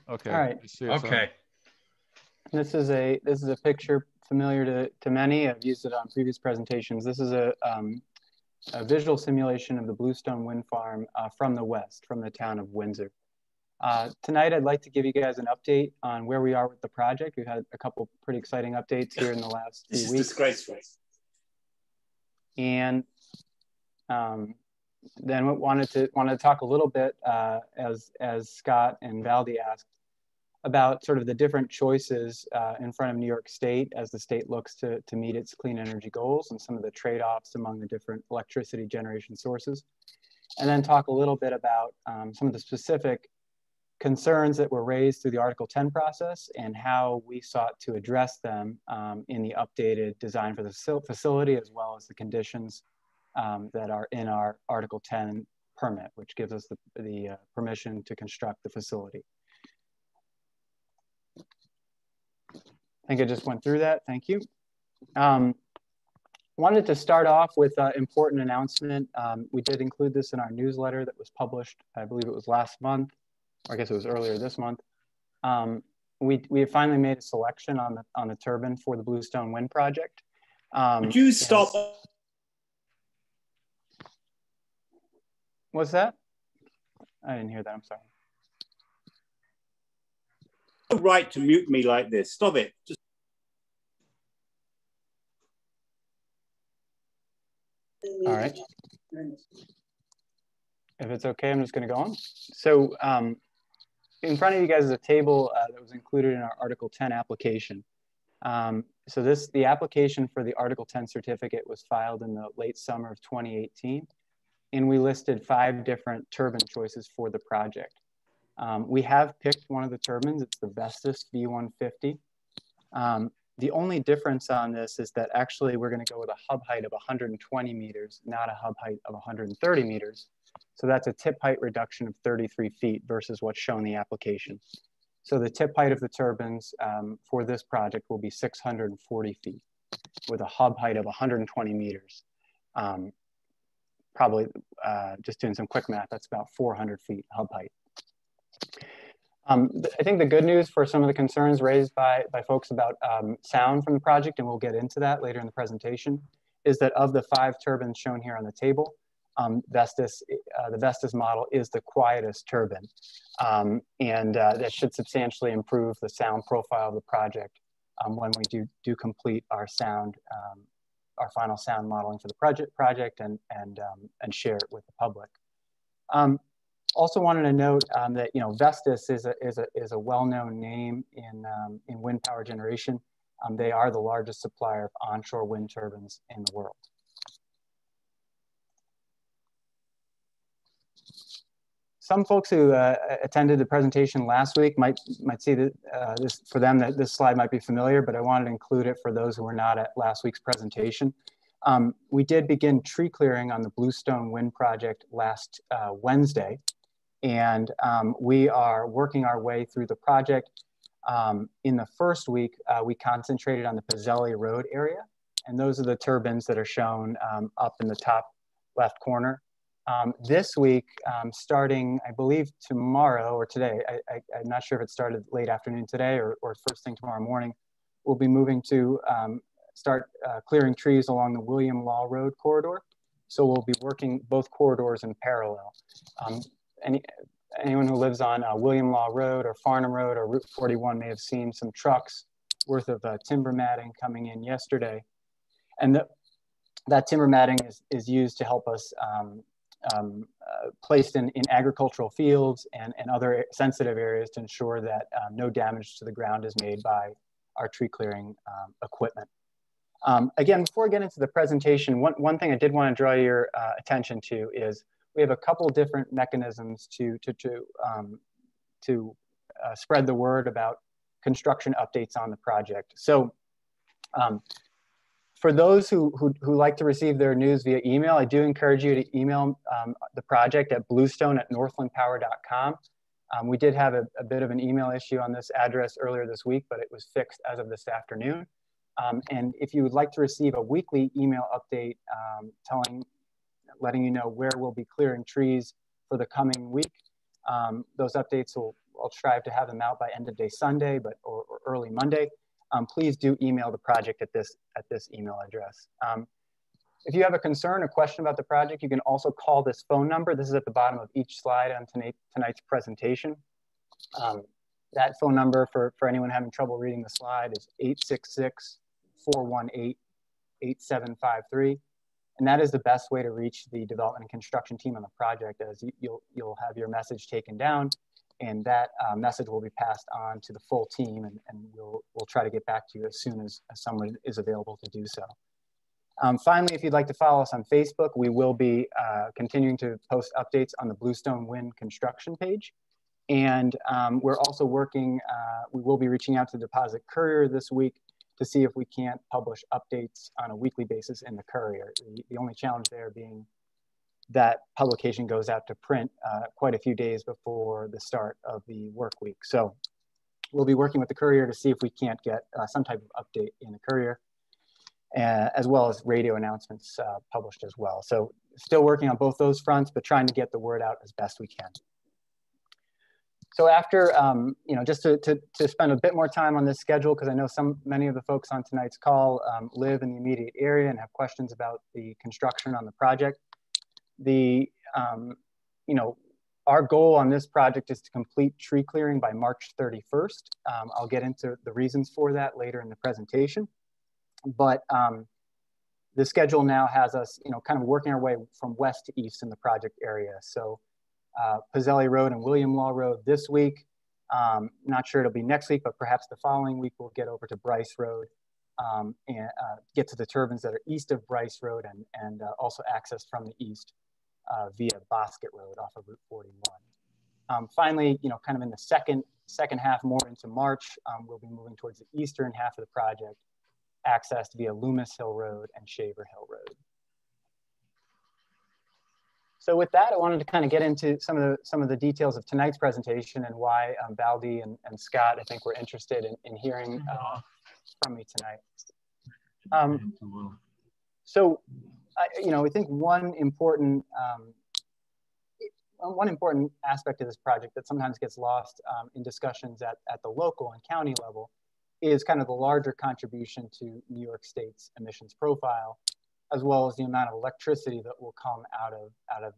Okay. All right. I see it's Okay. This is a picture familiar to many. I've used it on previous presentations. This is a visual simulation of the Bluestone wind farm from the west, from the town of Windsor. Tonight, I'd like to give you guys an update on where we are with the project. We've had a couple pretty exciting updates here in the last few weeks. This is disgraceful. And then we wanted to talk a little bit, as Scott and Valdi asked, about sort of the different choices in front of New York State as the state looks to meet its clean energy goals and some of the trade-offs among the different electricity generation sources. And then talk a little bit about some of the specific concerns that were raised through the Article 10 process and how we sought to address them in the updated design for the facility, as well as the conditions that are in our Article 10 permit, which gives us the permission to construct the facility. I think I just went through that. Thank you. Wanted to start off with an important announcement. We did include this in our newsletter that was published, I believe it was last month, or I guess it was earlier this month. We have finally made a selection on the turbine for the Bluestone wind project. Would you stop? What's that? I didn't hear that, I'm sorry. Right to mute me like this. Stop it. Just... All right. If it's okay, I'm just going to go on. So in front of you guys is a table that was included in our Article 10 application. So the application for the Article 10 certificate was filed in the late summer of 2018. And we listed 5 different turbine choices for the project. We have picked one of the turbines. It's the Vestas V150. The only difference on this is that actually we're going to go with a hub height of 120 meters, not a hub height of 130 meters. So that's a tip height reduction of 33 feet versus what's shown in the application. So the tip height of the turbines for this project will be 640 feet with a hub height of 120 meters. Probably just doing some quick math, that's about 400 feet hub height. I think the good news for some of the concerns raised by folks about sound from the project, and we'll get into that later in the presentation, is that of the 5 turbines shown here on the table, the Vestas model is the quietest turbine. And that should substantially improve the sound profile of the project when we do complete our final sound modeling for the project and share it with the public. Also wanted to note that Vestas is a well-known name in wind power generation. They are the largest supplier of onshore wind turbines in the world. Some folks who attended the presentation last week might see that for them that this slide might be familiar, but I wanted to include it for those who were not at last week's presentation. We did begin tree clearing on the Bluestone wind project last Wednesday. And we are working our way through the project. In the first week, we concentrated on the Pizzelli Road area. And those are the turbines that are shown up in the top left corner. This week, starting, I believe, tomorrow or today, I'm not sure if it started late afternoon today or first thing tomorrow morning, we'll be moving to start clearing trees along the William Law Road corridor. So we'll be working both corridors in parallel. Anyone who lives on William Law Road or Farnham Road or Route 41 may have seen some trucks worth of timber matting coming in yesterday. And that timber matting is used to help us placed in agricultural fields and other sensitive areas to ensure that no damage to the ground is made by our tree clearing equipment. Again, before we get into the presentation, one thing I did want to draw your attention to is we have a couple different mechanisms to spread the word about construction updates on the project. So for those who like to receive their news via email, I do encourage you to email the project at bluestone@northlandpower.com. We did have a bit of an email issue on this address earlier this week, but it was fixed as of this afternoon. And if you would like to receive a weekly email update letting you know where we'll be clearing trees for the coming week, those updates will I'll strive to have them out by end of day Sunday, or early Monday. Please do email the project at this email address. If you have a concern or question about the project, you can also call this phone number. This is at the bottom of each slide on tonight's presentation. That phone number for anyone having trouble reading the slide is 866-418-8753. And that is the best way to reach the development and construction team on the project, as you'll have your message taken down, and that message will be passed on to the full team, and we'll try to get back to you as soon as someone is available to do so. Finally, if you'd like to follow us on Facebook, we will be continuing to post updates on the Bluestone Wind construction page. And we're also working, we will be reaching out to Deposit Courier this week to see if we can't publish updates on a weekly basis in the Courier. The only challenge there being that publication goes out to print quite a few days before the start of the work week. So we'll be working with the Courier to see if we can't get some type of update in the Courier, as well as radio announcements published as well. So still working on both those fronts, but trying to get the word out as best we can. So after, just to spend a bit more time on this schedule, because I know many of the folks on tonight's call live in the immediate area and have questions about the construction on the project. Our goal on this project is to complete tree clearing by March 31st. I'll get into the reasons for that later in the presentation. But the schedule now has us, kind of working our way from west to east in the project area. So Pizzelli Road and William Law Road this week. Not sure it'll be next week, but perhaps the following week we'll get over to Bryce Road and get to the turbines that are east of Bryce Road, and also access from the east via Bosket Road off of Route 41. Finally, kind of in the second half, more into March, we'll be moving towards the eastern half of the project, accessed via Loomis Hill Road and Shaver Hill Road. So with that, I wanted to kind of get into some of the details of tonight's presentation and why Baldi and Scott, I think, were interested in hearing from me tonight. I think one important aspect of this project that sometimes gets lost in discussions at the local and county level is kind of the larger contribution to New York State's emissions profile, as well as the amount of electricity that will come out of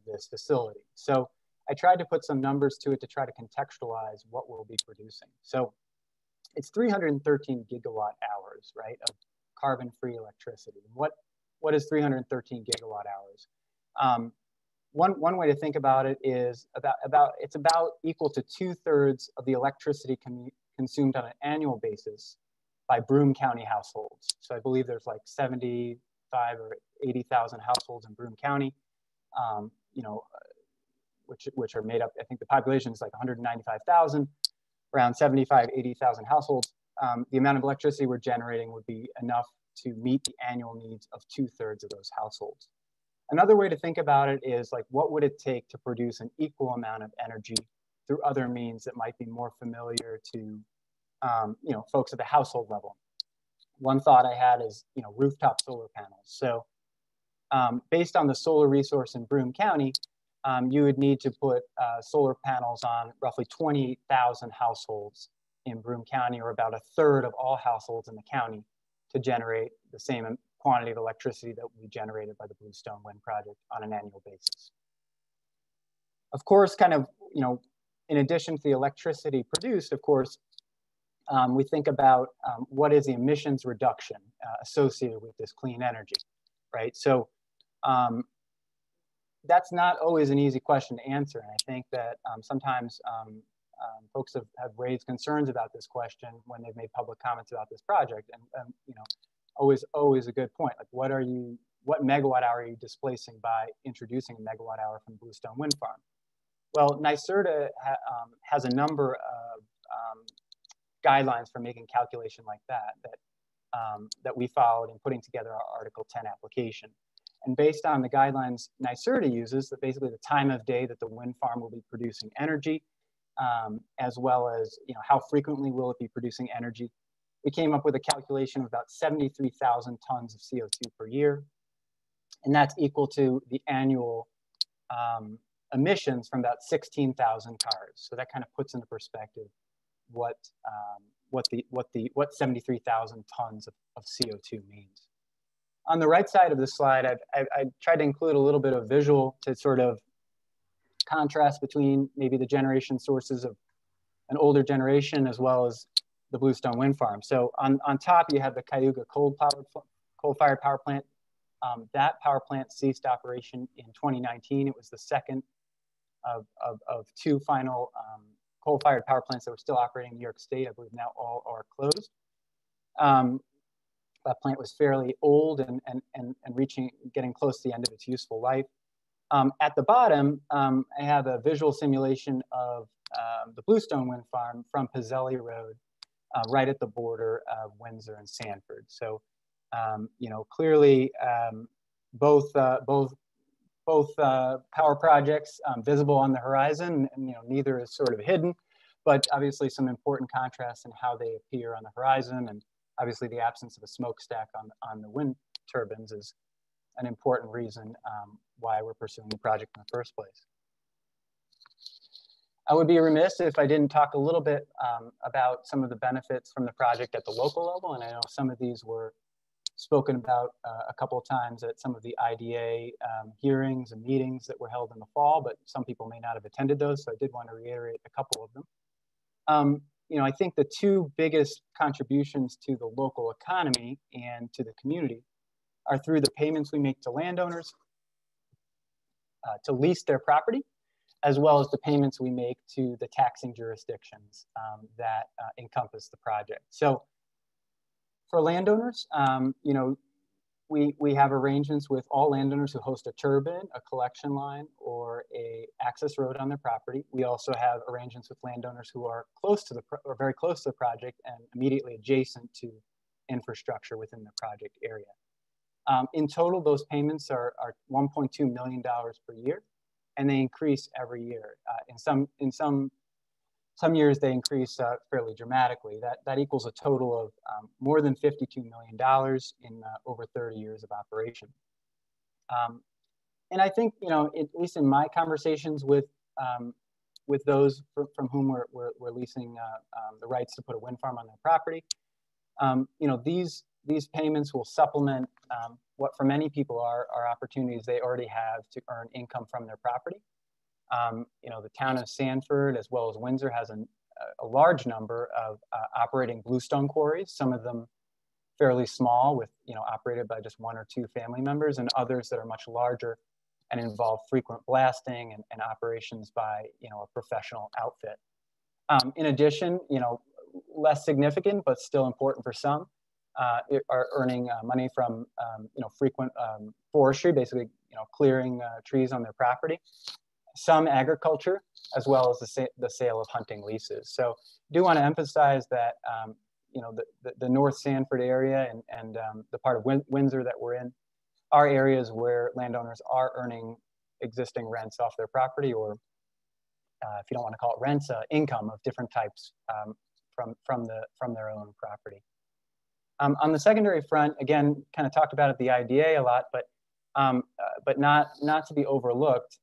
this facility. So I tried to put some numbers to it to try to contextualize what we'll be producing. So it's 313 gigawatt hours, right, of carbon-free electricity. What is 313 gigawatt hours? One way to think about it is it's about equal to 2/3 of the electricity consumed on an annual basis by Broome County households. So I believe there's like 75 or 80,000 households in Broome County, which are made up, I think the population is like 195,000, around 75, 80,000 households. The amount of electricity we're generating would be enough to meet the annual needs of 2/3 of those households. Another way to think about it is like, what would it take to produce an equal amount of energy through other means that might be more familiar to folks at the household level? One thought I had is rooftop solar panels. So based on the solar resource in Broome County, you would need to put solar panels on roughly 28,000 households in Broome County, or about 1/3 of all households in the county, to generate the same quantity of electricity that will be generated by the Bluestone Wind Project on an annual basis. Of course, kind of, in addition to the electricity produced, of course, we think about what is the emissions reduction associated with this clean energy, right? So that's not always an easy question to answer. And I think that sometimes folks have raised concerns about this question when they've made public comments about this project. And always a good point. Like, what megawatt hour are you displacing by introducing a megawatt hour from Bluestone Wind Farm? Well, NYSERDA has a number of guidelines for making calculation like that we followed in putting together our Article 10 application. And based on the guidelines NYSERDA uses, that basically the time of day that the wind farm will be producing energy, as well as how frequently will it be producing energy, we came up with a calculation of about 73,000 tons of CO2 per year. And that's equal to the annual emissions from about 16,000 cars. So that kind of puts into perspective what 73,000 tons of CO2 means. On the right side of the slide, I tried to include a little bit of visual to sort of contrast between maybe the generation sources of an older generation as well as the Bluestone wind farm. So on top, you have the Cayuga coal-fired power plant. That power plant ceased operation in 2019. It was the second of two final coal-fired power plants that were still operating in New York State. I believe now all are closed. That plant was fairly old and getting close to the end of its useful life. At the bottom, I have a visual simulation of the Bluestone wind farm from Pizzelli Road, right at the border of Windsor and Sanford. So, you know, clearly both power projects visible on the horizon, and you know, neither is sort of hidden, but obviously some important contrasts in how they appear on the horizon, and obviously the absence of a smokestack on the wind turbines is an important reason why we're pursuing the project in the first place. I would be remiss if I didn't talk a little bit about some of the benefits from the project at the local level, and I know some of these were spoken about a couple of times at some of the IDA hearings and meetings that were held in the fall, but some people may not have attended those, so I did want to reiterate a couple of them. You know, I think the two biggest contributions to the local economy and to the community are through the payments we make to landowners to lease their property, as well as the payments we make to the taxing jurisdictions that encompass the project. So for landowners, you know, we have arrangements with all landowners who host a turbine, a collection line, or a access road on their property. We also have arrangements with landowners who are close to or very close to the project and immediately adjacent to infrastructure within the project area. In total, those payments are $1.2 million per year, and they increase every year. In some years, they increase fairly dramatically. That equals a total of more than $52 million in over 30 years of operation. And I think, you know, at least in my conversations with those from whom we're leasing the rights to put a wind farm on their property, you know, these payments will supplement what for many people are opportunities they already have to earn income from their property. You know, the town of Sanford, as well as Windsor, has a large number of operating bluestone quarries, some of them fairly small with, you know, operated by just one or two family members, and others that are much larger and involve frequent blasting and operations by, you know, a professional outfit. In addition, you know, less significant, but still important for some, are earning money from, you know, frequent forestry, basically, you know, clearing trees on their property. Some agriculture, as well as the sale of hunting leases. So I do want to emphasize that, you know, the North Sanford area and the part of Windsor that we're in are areas where landowners are earning existing rents off their property, or if you don't want to call it rents, income of different types from their own property. On the secondary front, again, kind of talked about at the IDA a lot, but not to be overlooked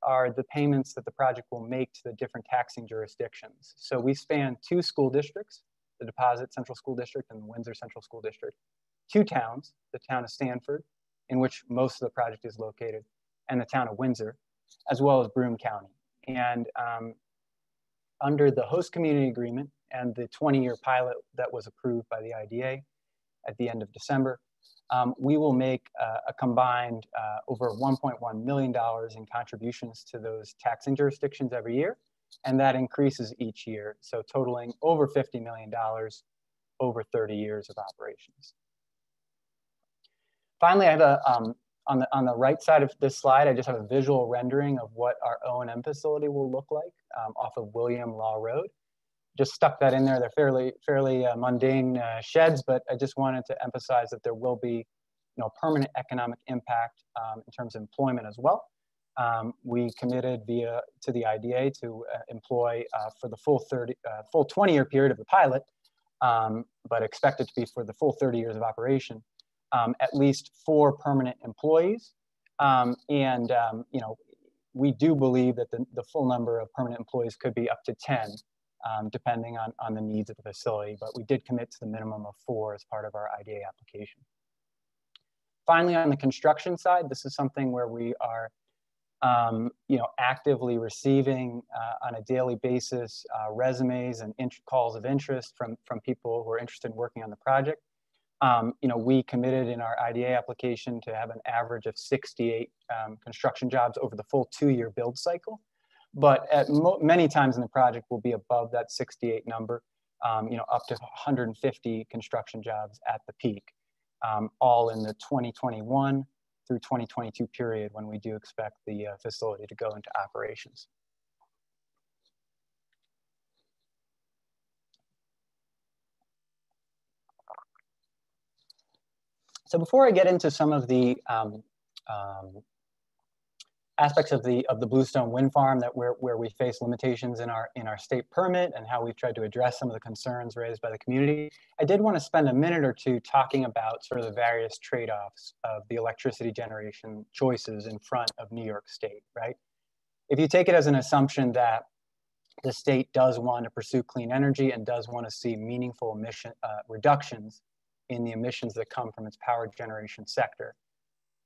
are the payments that the project will make to the different taxing jurisdictions. So we span two school districts, the Deposit Central School District and the Windsor Central School District, two towns, the town of Sanford, in which most of the project is located, and the town of Windsor, as well as Broome County. And under the host community agreement and the 20-year pilot that was approved by the IDA at the end of December, we will make a combined over $1.1 million in contributions to those taxing jurisdictions every year, and that increases each year, so totaling over $50 million over 30 years of operations. Finally, I have on the right side of this slide, I just have a visual rendering of what our O&M facility will look like off of William Law Road. Just stuck that in there. They're fairly mundane sheds, but I just wanted to emphasize that there will be, you know, permanent economic impact in terms of employment as well. We committed to the IDA to employ for the full 20-year period of the pilot, but expected to be for the full 30 years of operation, at least 4 permanent employees. You know, we do believe that the full number of permanent employees could be up to 10, depending on the needs of the facility, but we did commit to the minimum of 4 as part of our IDA application. Finally, on the construction side, this is something where we are actively receiving on a daily basis resumes and calls of interest from people who are interested in working on the project. We committed in our IDA application to have an average of 68 construction jobs over the full 2-year build cycle. But at many times in the project, we'll be above that 68 number, up to 150 construction jobs at the peak, all in the 2021 through 2022 period when we do expect the facility to go into operations. So before I get into some of the aspects of the Bluestone wind farm where we face limitations in our state permit and how we've tried to address some of the concerns raised by the community, I did want to spend a minute or two talking about sort of the various trade-offs of the electricity generation choices in front of New York State, right? If you take it as an assumption that the state does want to pursue clean energy and does want to see meaningful emission reductions in the emissions that come from its power generation sector,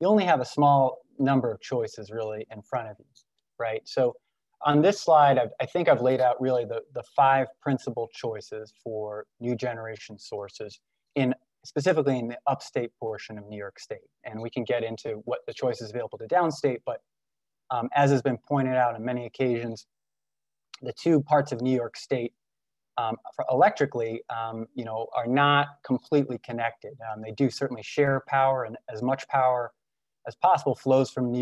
you only have a small number of choices really in front of you, right? So on this slide, I think I've laid out really the 5 principal choices for new generation sources specifically in the upstate portion of New York State. And we can get into what the choices available to downstate, but as has been pointed out on many occasions, the 2 parts of New York State electrically, are not completely connected. They do certainly share power, and as much power as possible flows from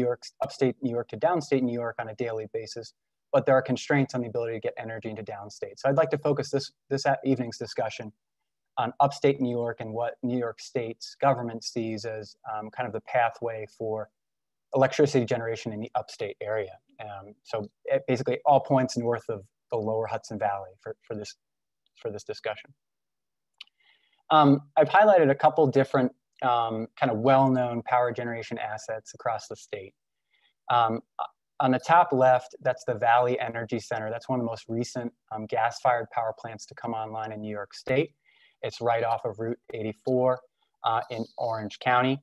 upstate New York to downstate New York on a daily basis, but there are constraints on the ability to get energy into downstate. So I'd like to focus this evening's discussion on upstate New York and what New York State's government sees as kind of the pathway for electricity generation in the upstate area. So basically all points north of the lower Hudson Valley for this discussion. I've highlighted a couple different kind of well-known power generation assets across the state. On the top left, that's the Valley Energy Center. That's one of the most recent gas-fired power plants to come online in New York State. It's right off of Route 84 in Orange County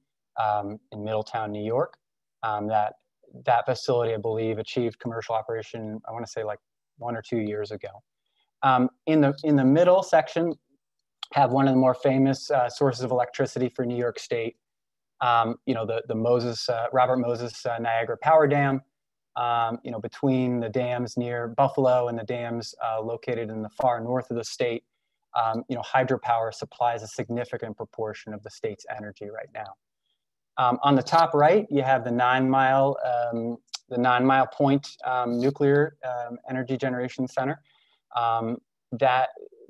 in Middletown, New York. That facility, I believe, achieved commercial operation, I want to say like 1 or 2 years ago. In the middle section, have one of the more famous sources of electricity for New York State. The Robert Moses Niagara Power Dam. Between the dams near Buffalo and the dams located in the far north of the state, hydropower supplies a significant proportion of the state's energy right now. On the top right, you have the 9 Mile Point Nuclear Energy Generation Center.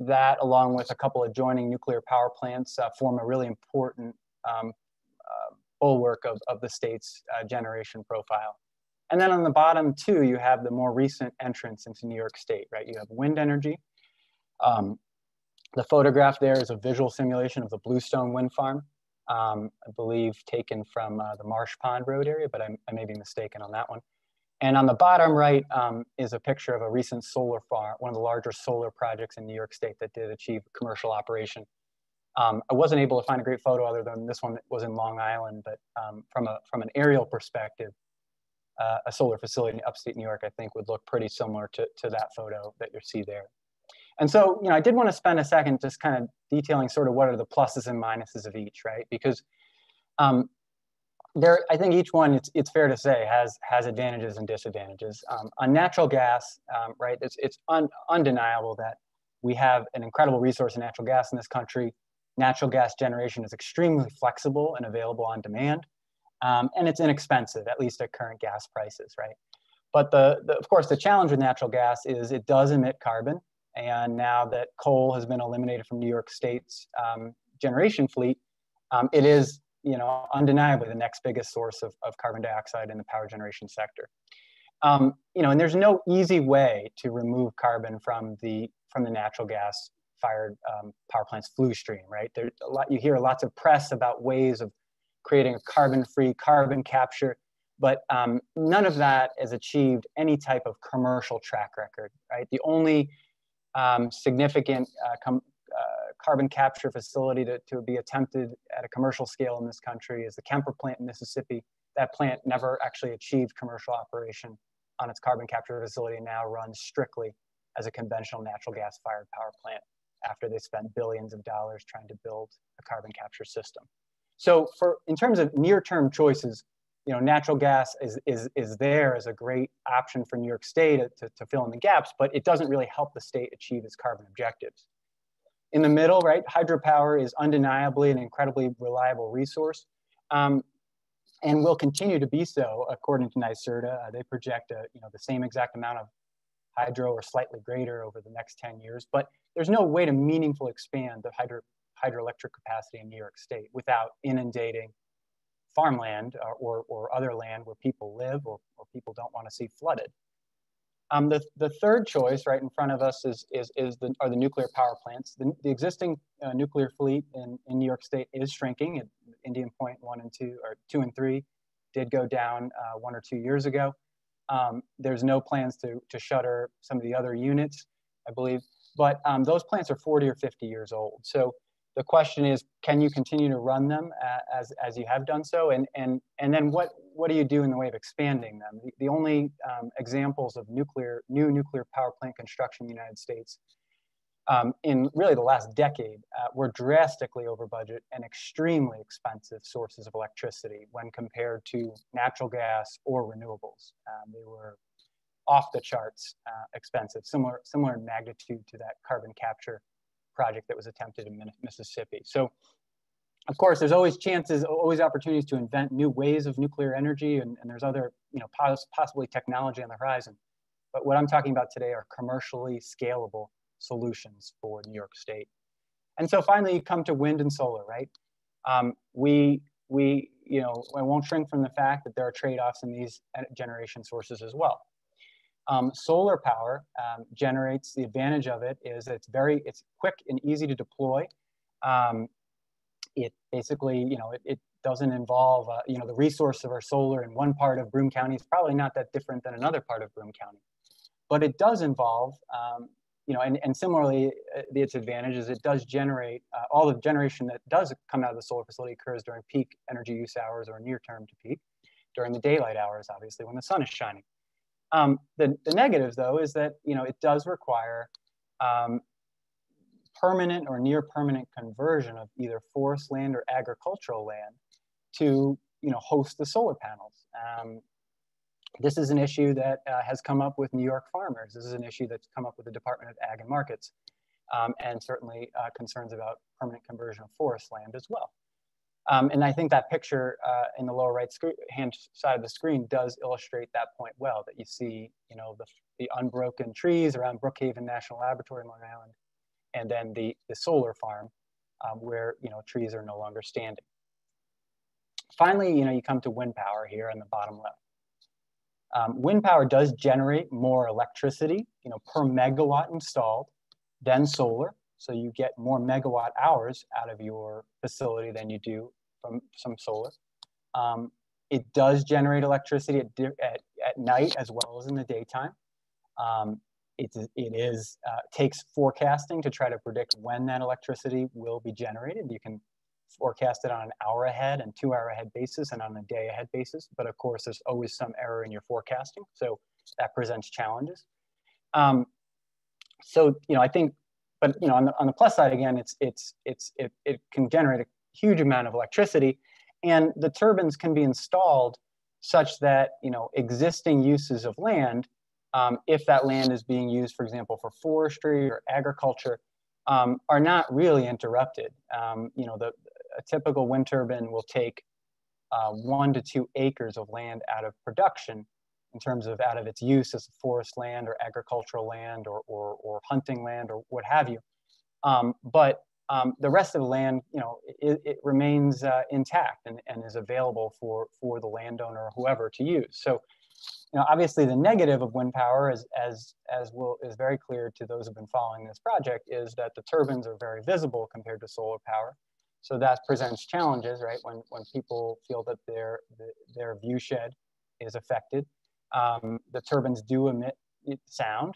That, along with a couple adjoining nuclear power plants, form a really important bulwark of the state's generation profile. And then on the bottom too, you have the more recent entrance into New York State, right? You have wind energy. The photograph there is a visual simulation of the Bluestone wind farm, I believe taken from the Marsh Pond Road area, but I may be mistaken on that one. And on the bottom right is a picture of a recent solar farm, one of the larger solar projects in New York State that did achieve commercial operation. I wasn't able to find a great photo other than this one that was in Long Island, but from an aerial perspective, a solar facility in upstate New York, I think, would look pretty similar to that photo that you see there. And so, I did want to spend a second just kind of detailing sort of what are the pluses and minuses of each, right? Because I think each one, it's fair to say, has advantages and disadvantages. On natural gas, right, it's undeniable that we have an incredible resource in natural gas in this country. Natural gas generation is extremely flexible and available on demand, and it's inexpensive, at least at current gas prices, right? But of course, the challenge with natural gas is it does emit carbon, and now that coal has been eliminated from New York State's generation fleet, it is undeniably the next biggest source of carbon dioxide in the power generation sector. And there's no easy way to remove carbon from the natural gas fired power plant's flue stream, right? You hear lots of press about ways of creating a carbon-free carbon capture, But none of that has achieved any type of commercial track record, right? The only significant carbon capture facility to be attempted at a commercial scale in this country is the Kemper plant in Mississippi. That plant never actually achieved commercial operation on its carbon capture facility, and now runs strictly as a conventional natural gas fired power plant after they spent billions of dollars trying to build a carbon capture system. So in terms of near-term choices, you know, natural gas is there as a great option for New York State to fill in the gaps, but it doesn't really help the state achieve its carbon objectives. In the middle, right, hydropower is undeniably an incredibly reliable resource, and will continue to be so according to NYSERDA. They project the same exact amount of hydro or slightly greater over the next 10 years, but there's no way to meaningfully expand the hydroelectric capacity in New York State without inundating farmland or other land where people live or people don't want to see flooded. The third choice right in front of us are the nuclear power plants. The existing nuclear fleet in New York State is shrinking. Indian Point 1 and 2, or 2 and 3, did go down 1 or 2 years ago. There's no plans to shutter some of the other units, I believe, but those plants are 40 or 50 years old. So the question is, can you continue to run them as you have done so? And then what do you do in the way of expanding them? The only examples of new nuclear power plant construction in the United States in really the last decade were drastically over budget and extremely expensive sources of electricity when compared to natural gas or renewables. They were off the charts expensive, similar in magnitude to that carbon capture project that was attempted in Mississippi. So, of course, there's always always opportunities to invent new ways of nuclear energy, and there's other, possibly technology on the horizon. But what I'm talking about today are commercially scalable solutions for New York State. And so finally, you come to wind and solar, right? I won't shrink from the fact that there are trade-offs in these generation sources as well. Solar power generates, the advantage of it is it's quick and easy to deploy. It basically, it doesn't involve, the resource of our solar in one part of Broome County is probably not that different than another part of Broome County. But it does involve, and similarly, its advantage is it does generate, all the generation that does come out of the solar facility occurs during peak energy use hours or near term to peak, during the daylight hours, obviously, when the sun is shining. The negatives, though, is that it does require permanent or near permanent conversion of either forest land or agricultural land to host the solar panels. This is an issue that has come up with New York farmers. This is an issue that's come up with the Department of Ag and Markets, and certainly concerns about permanent conversion of forest land as well. And I think that picture in the lower right hand side of the screen does illustrate that point well, that you see, the unbroken trees around Brookhaven National Laboratory in Long Island, and then the solar farm where, trees are no longer standing. Finally, you come to wind power here on the bottom left. Wind power does generate more electricity, per megawatt installed than solar. So you get more megawatt hours out of your facility than you do from some solar. It does generate electricity at night as well as in the daytime. It takes forecasting to try to predict when that electricity will be generated. You can forecast it on an hour ahead and 2 hour ahead basis and on a day ahead basis. But of course, there's always some error in your forecasting. So that presents challenges. So, I think, but on the plus side, again, it can generate a huge amount of electricity, and the turbines can be installed such that existing uses of land, if that land is being used, for example, for forestry or agriculture, are not really interrupted. A typical wind turbine will take 1 to 2 acres of land out of production in terms of out of its use as forest land or agricultural land or hunting land or what have you. But the rest of the land, it remains intact and is available for the landowner or whoever to use. So, obviously the negative of wind power is very clear to those who've been following this project, is that the turbines are very visible compared to solar power. So that presents challenges, right? When people feel that their view shed is affected. The turbines do emit sound,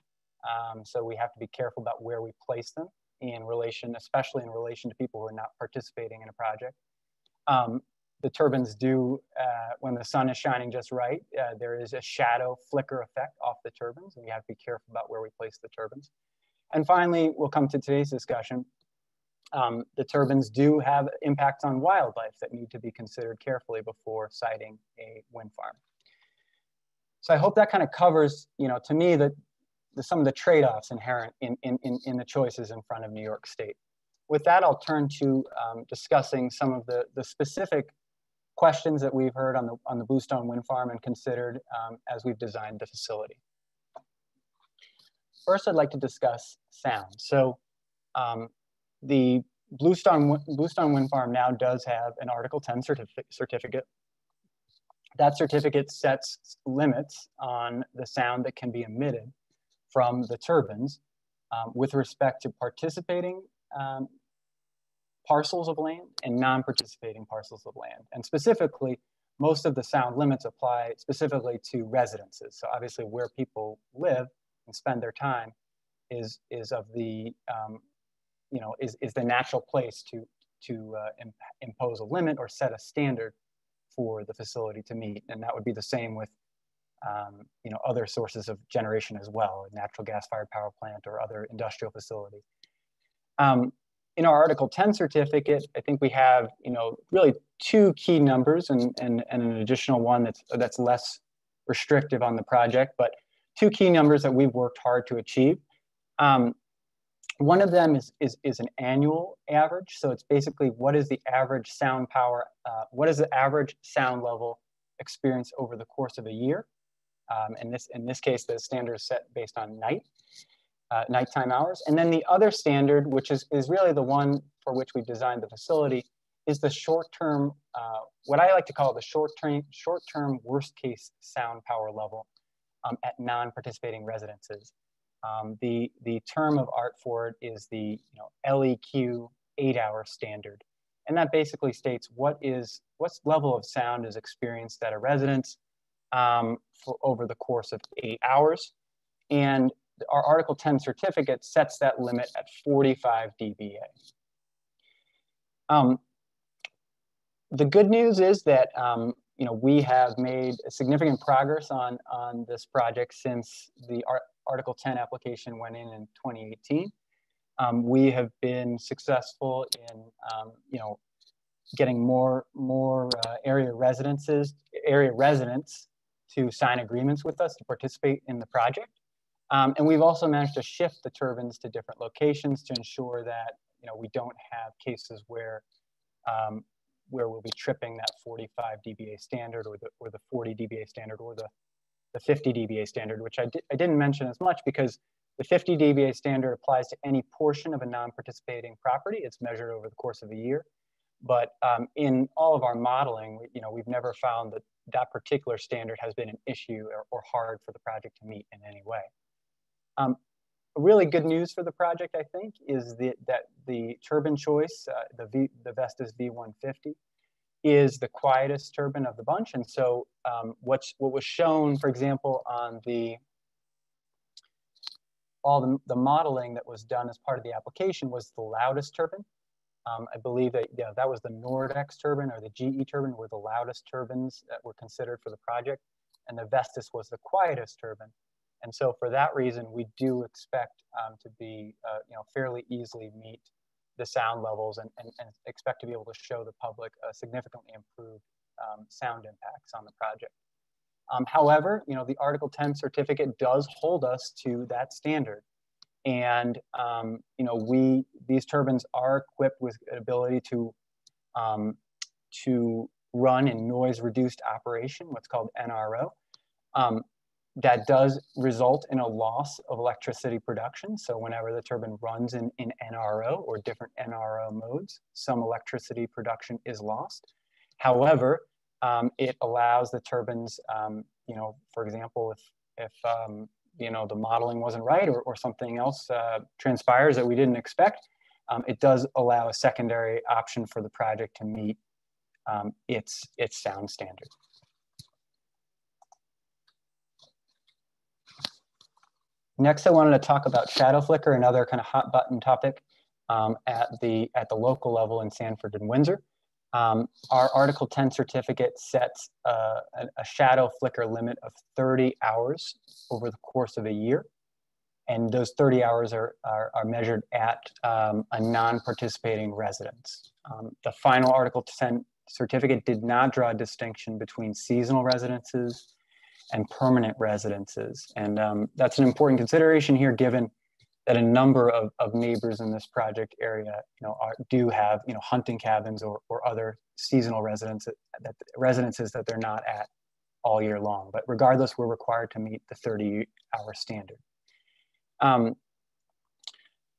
so we have to be careful about where we place them in relation, especially in relation to people who are not participating in a project. The turbines do, when the sun is shining just right, there is a shadow flicker effect off the turbines, and we have to be careful about where we place the turbines. And finally, we'll come to today's discussion. The turbines do have impacts on wildlife that need to be considered carefully before siting a wind farm. So I hope that kind of covers, to me, some of the trade-offs inherent in the choices in front of New York State. With that, I'll turn to discussing some of the specific questions that we've heard on the Bluestone wind farm and considered as we've designed the facility. First, I'd like to discuss sound. So the Bluestone wind farm now does have an Article 10 certificate. That certificate sets limits on the sound that can be emitted from the turbines with respect to participating parcels of land and non-participating parcels of land. And specifically, most of the sound limits apply specifically to residences. So obviously where people live and spend their time is of the, is the natural place to impose a limit or set a standard for the facility to meet. And that would be the same with other sources of generation as well, a natural gas-fired power plant or other industrial facility. In our Article 10 certificate, I think we have, really two key numbers and an additional one that's less restrictive on the project, but two key numbers that we've worked hard to achieve. One of them is an annual average. So it's basically what is the average sound power, what is the average sound level experienced over the course of a year? In this case, the standard is set based on nighttime hours. And then the other standard, which is really the one for which we designed the facility, is the short-term, what I like to call the short-term worst-case sound power level at non-participating residences. The term of art for it is the LEQ 8-hour standard. And that basically states what level of sound is experienced at a residence over the course of 8 hours. And our Article 10 certificate sets that limit at 45 dBA. The good news is that we have made significant progress on this project since the Article 10 application went in 2018. We have been successful in getting more area residents to sign agreements with us to participate in the project. And we've also managed to shift the turbines to different locations to ensure that we don't have cases where we'll be tripping that 45 dBA standard or the 40 dBA standard or the 50 dBA standard, which I didn't mention as much because the 50 dBA standard applies to any portion of a non-participating property. It's measured over the course of a year. But in all of our modeling, we've never found that particular standard has been an issue or hard for the project to meet in any way. Really good news for the project, I think, is that the Turbine Choice, the Vestas V150, is the quietest turbine of the bunch. And so what was shown, for example, on all the modeling that was done as part of the application was the loudest turbine. I believe that that was the Nordex turbine or the GE turbine were the loudest turbines that were considered for the project, and the Vestas was the quietest turbine. And so for that reason, we do expect to be, fairly easily meet the sound levels and expect to be able to show the public significantly improved sound impacts on the project. However, the Article 10 certificate does hold us to that standard. And, these turbines are equipped with an ability to run in noise-reduced operation, what's called NRO. That does result in a loss of electricity production. So whenever the turbine runs in NRO or different NRO modes, some electricity production is lost. However, it allows the turbines, for example, if the modeling wasn't right or something else transpires that we didn't expect, it does allow a secondary option for the project to meet its sound standard. Next, I wanted to talk about shadow flicker, another kind of hot button topic at the local level in Sanford and Windsor. Our Article 10 certificate sets a shadow flicker limit of 30 hours over the course of a year. And those 30 hours are measured at a non-participating residence. The final Article 10 certificate did not draw a distinction between seasonal residences and permanent residences. And that's an important consideration here, given that a number of neighbors in this project area, do have, hunting cabins or other seasonal residences that they're not at all year long. But regardless, we're required to meet the 30-hour standard.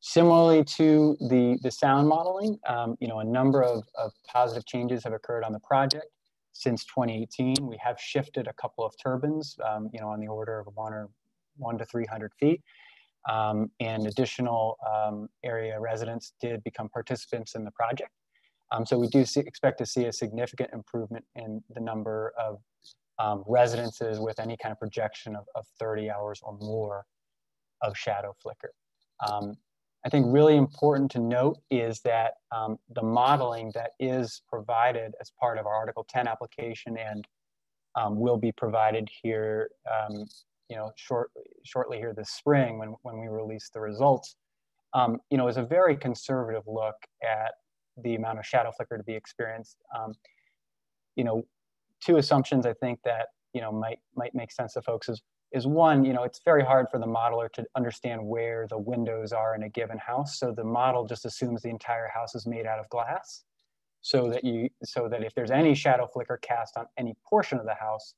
Similarly to the sound modeling, a number of positive changes have occurred on the project. Since 2018, we have shifted a couple of turbines, on the order of 1 to 300 feet. And additional area residents did become participants in the project. So we do expect to see a significant improvement in the number of residences with any kind of projection of 30 hours or more of shadow flicker. I think really important to note is that the modeling that is provided as part of our Article 10 application and will be provided here shortly here this spring when we release the results, is a very conservative look at the amount of shadow flicker to be experienced. Two assumptions I think that might make sense to folks is one, it's very hard for the modeler to understand where the windows are in a given house. So the model just assumes the entire house is made out of glass, so that if there's any shadow flicker cast on any portion of the house,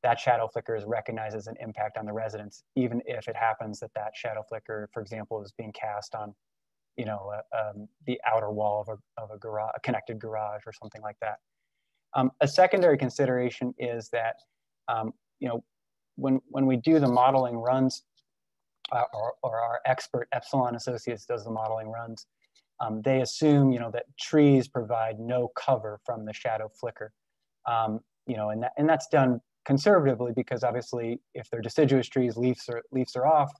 that shadow flicker is recognized as an impact on the residents, even if it happens that shadow flicker, for example, is being cast on, the outer wall of a garage, a connected garage or something like that. A secondary consideration is that, when we do the modeling runs, or our expert Epsilon Associates does the modeling runs, they assume, that trees provide no cover from the shadow flicker, and that's done conservatively, because obviously if they're deciduous trees, leaves are off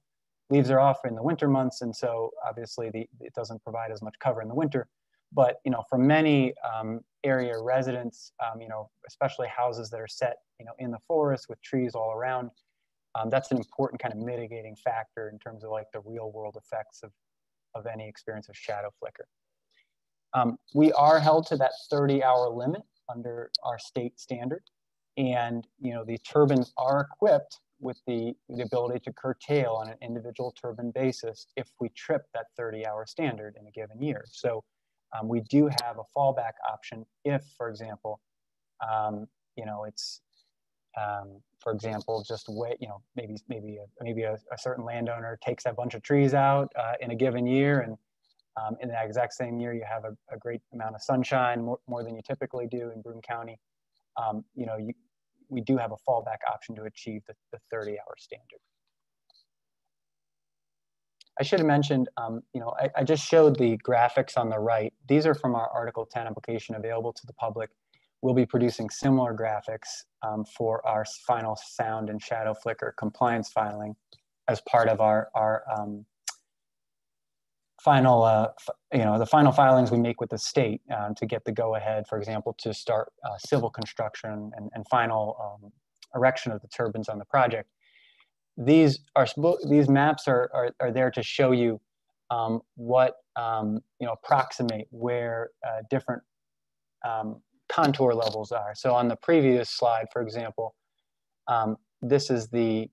in the winter months, and so obviously it doesn't provide as much cover in the winter. But for many area residents, especially houses that are set in the forest with trees all around, that's an important kind of mitigating factor in terms of like the real world effects of any experience of shadow flicker. We are held to that 30-hour limit under our state standard. And the turbines are equipped with the ability to curtail on an individual turbine basis if we trip that 30-hour standard in a given year. So we do have a fallback option if, for example, it's for example, just wait, maybe a certain landowner takes a bunch of trees out in a given year, and in that exact same year you have a great amount of sunshine, more than you typically do in Broome County. We do have a fallback option to achieve the 30-hour standard. I should have mentioned, I just showed the graphics on the right. These are from our Article 10 application available to the public. We'll be producing similar graphics for our final sound and shadow flicker compliance filing as part of our final, the final filings we make with the state to get the go-ahead, for example, to start civil construction and final erection of the turbines on the project. These maps are there to show you what approximate where different contour levels are. So on the previous slide, for example, this is the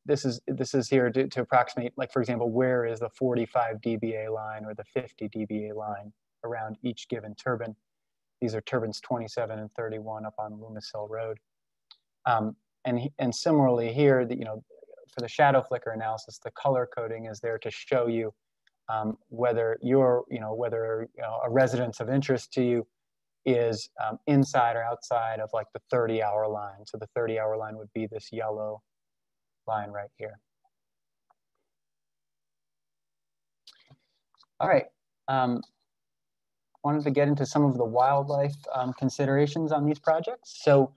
this is here to approximate, like, for example, where is the 45 dBA line or the 50 dBA line around each given turbine. These are turbines 27 and 31 up on Loomis Hill Road. And similarly here, for the shadow flicker analysis, the color coding is there to show you whether a residence of interest to you is inside or outside of like the 30-hour line. So the 30-hour line would be this yellow line right here. All right. Wanted to get into some of the wildlife considerations on these projects. So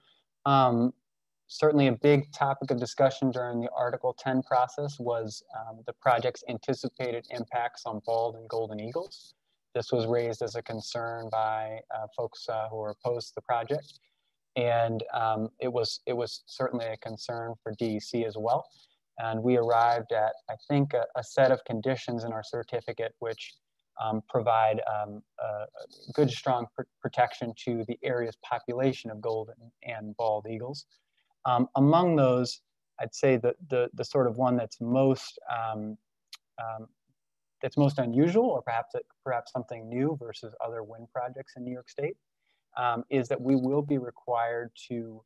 Certainly a big topic of discussion during the Article 10 process was the project's anticipated impacts on bald and golden eagles. This was raised as a concern by folks who were opposed to the project. And it was certainly a concern for DEC as well. And we arrived at, I think, a set of conditions in our certificate which provide good, strong protection to the area's population of golden and bald eagles. Among those, I'd say that the sort of one that's most unusual, or perhaps something new versus other wind projects in New York State, is that we will be required to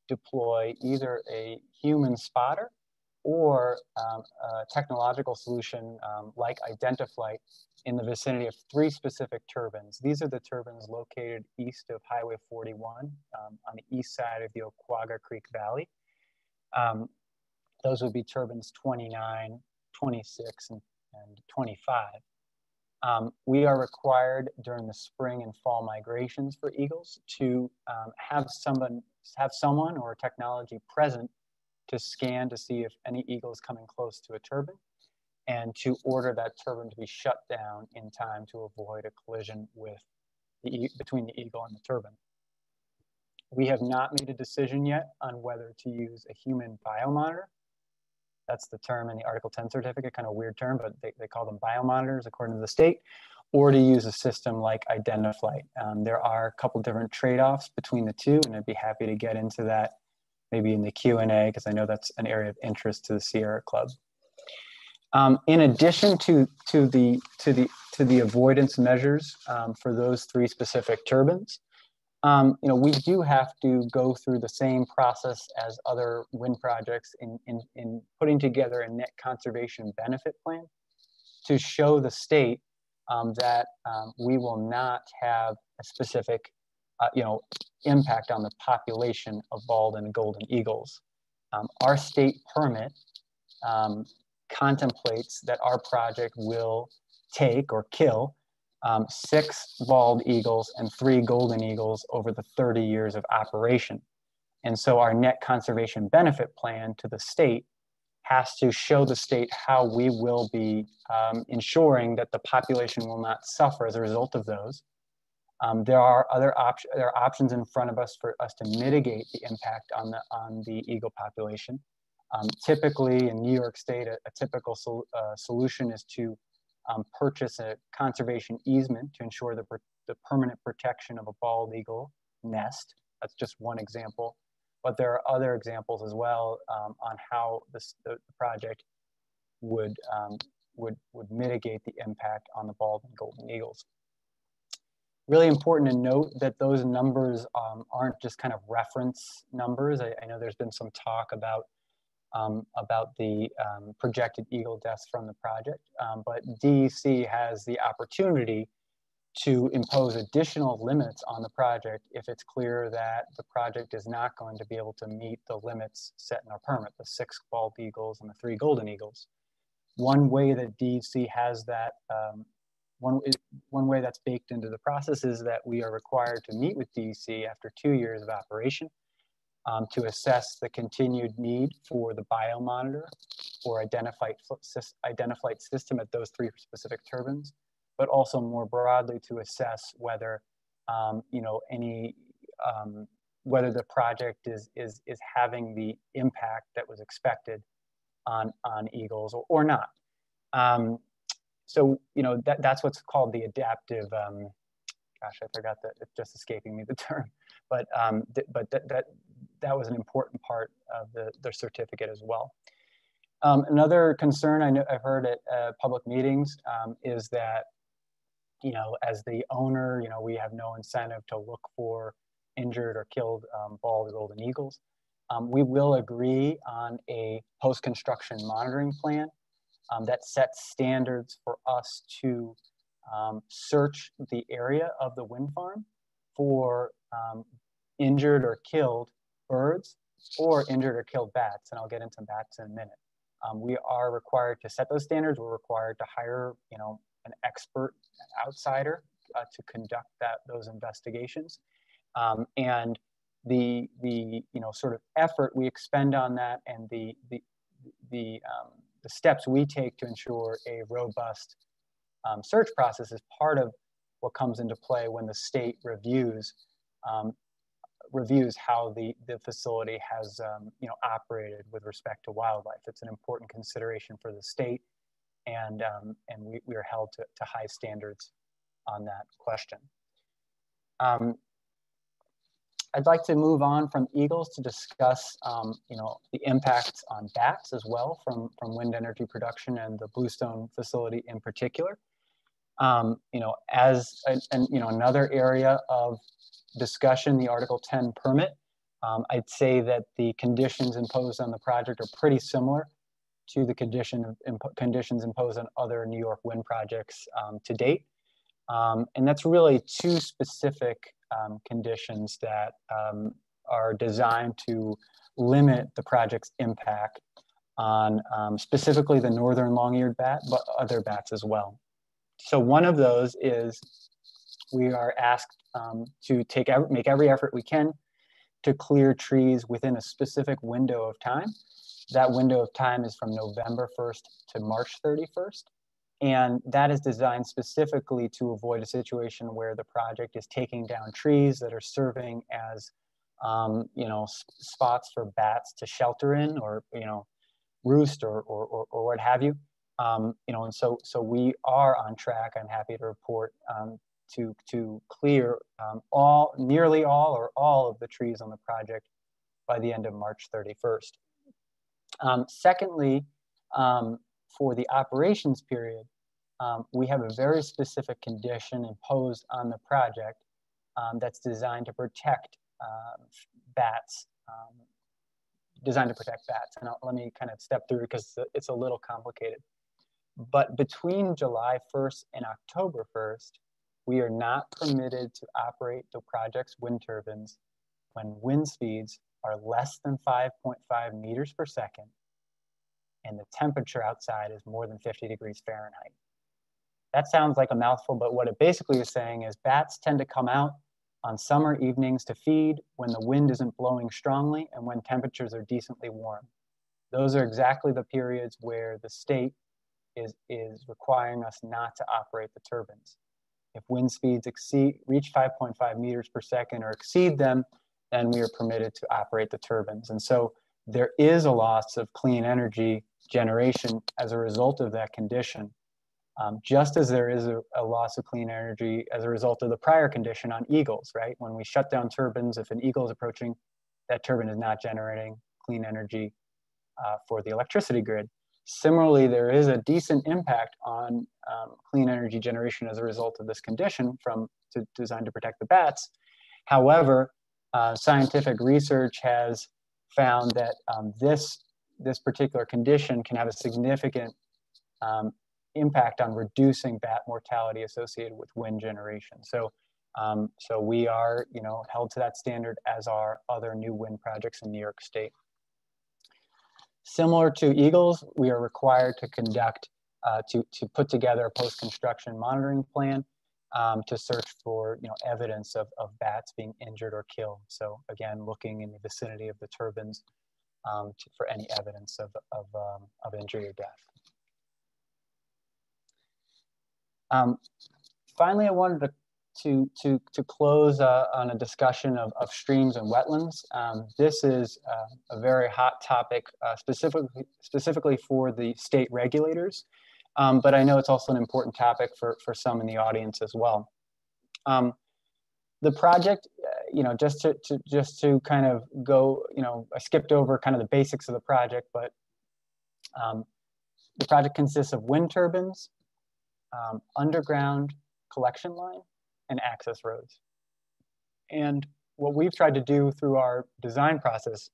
deploy either a human spotter or a technological solution like Identiflight in the vicinity of 3 specific turbines. These are the turbines located east of Highway 41 on the east side of the Oquaga Creek Valley. Those would be turbines 29, 26, and 25. We are required during the spring and fall migrations for eagles to have someone or technology present to scan to see if any eagle is coming close to a turbine, and to order that turbine to be shut down in time to avoid a collision with between the eagle and the turbine. We have not made a decision yet on whether to use a human biomonitor. That's the term in the Article 10 certificate, kind of a weird term, but they call them biomonitors according to the state, or to use a system like Identiflight. There are a couple different trade-offs between the two, and I'd be happy to get into that maybe in the Q&A, because I know that's an area of interest to the Sierra Club. In addition to the avoidance measures for those 3 specific turbines, we do have to go through the same process as other wind projects in putting together a net conservation benefit plan to show the state that we will not have a specific impact on the population of bald and golden eagles. Our state permit contemplates that our project will take or kill 6 bald eagles and 3 golden eagles over the 30 years of operation. And so our net conservation benefit plan to the state has to show the state how we will be ensuring that the population will not suffer as a result of those. There are options in front of us for us to mitigate the impact on the eagle population. Typically in New York State, a typical solution is to purchase a conservation easement to ensure the permanent protection of a bald eagle nest. That's just one example, but there are other examples as well on how the project would mitigate the impact on the bald and golden eagles. Really important to note that those numbers aren't just kind of reference numbers. I know there's been some talk about the projected eagle deaths from the project, but DEC has the opportunity to impose additional limits on the project if it's clear that the project is not going to be able to meet the limits set in our permit, the 6 bald eagles and the 3 golden eagles. One way that DEC has that, one way that's baked into the process is that we are required to meet with DEC after 2 years of operation to assess the continued need for the biomonitor or Identiflight system at those 3 specific turbines, but also more broadly to assess whether whether the project is having the impact that was expected on eagles or not. So that's what's called the adaptive. Gosh, I forgot that, it's just escaping me the term, but that was an important part of the certificate as well. Another concern I've heard at public meetings is that, as the owner, we have no incentive to look for injured or killed bald or golden eagles. We will agree on a post-construction monitoring plan that sets standards for us to search the area of the wind farm for injured or killed birds or injured or killed bats, and I'll get into bats in a minute. We are required to set those standards. We're required to hire, an expert outsider to conduct those investigations. And sort of effort we expend on that and the steps we take to ensure a robust search process is part of what comes into play when the state reviews how the facility has operated with respect to wildlife. It's an important consideration for the state, and we are held to high standards on that question. I'd like to move on from eagles to discuss the impacts on bats as well from wind energy production and the Bluestone facility in particular. As another area of discussion, the Article 10 permit, I'd say that the conditions imposed on the project are pretty similar to the conditions imposed on other New York wind projects to date. And that's really two specific conditions that are designed to limit the project's impact on specifically the northern long-eared bat, but other bats as well. So one of those is we are asked to make every effort we can to clear trees within a specific window of time. That window of time is from November 1st to March 31st. And that is designed specifically to avoid a situation where the project is taking down trees that are serving as spots for bats to shelter in, or roost, or what have you. And so we are on track. I'm happy to report to clear nearly all or all of the trees on the project by the end of March 31st. Secondly, for the operations period, we have a very specific condition imposed on the project that's designed to protect bats, And let me kind of step through because it's a little complicated. But between July 1st and October 1st, we are not permitted to operate the project's wind turbines when wind speeds are less than 5.5 meters per second and the temperature outside is more than 50 degrees Fahrenheit. That sounds like a mouthful, but what it basically is saying is bats tend to come out on summer evenings to feed when the wind isn't blowing strongly and when temperatures are decently warm. Those are exactly the periods where the state is requiring us not to operate the turbines. If wind speeds reach 5.5 meters per second or exceed them, then we are permitted to operate the turbines. And so there is a loss of clean energy generation as a result of that condition, just as there is a loss of clean energy as a result of the prior condition on eagles, right? When we shut down turbines, if an eagle is approaching, that turbine is not generating clean energy for the electricity grid. Similarly, there is a decent impact on clean energy generation as a result of this condition designed to protect the bats. However, scientific research has found that this particular condition can have a significant impact on reducing bat mortality associated with wind generation. So we are, held to that standard, as are other new wind projects in New York State. Similar to eagles, we are required to conduct, to put together a post-construction monitoring plan to search for, evidence of bats being injured or killed. So again, looking in the vicinity of the turbines for any evidence of injury or death. Finally, I wanted to close on a discussion of streams and wetlands. This is a very hot topic, specifically for the state regulators, but I know it's also an important topic for some in the audience as well. The project, just to kind of go, I skipped over kind of the basics of the project, but the project consists of wind turbines, underground collection line, and access roads. And what we've tried to do through our design process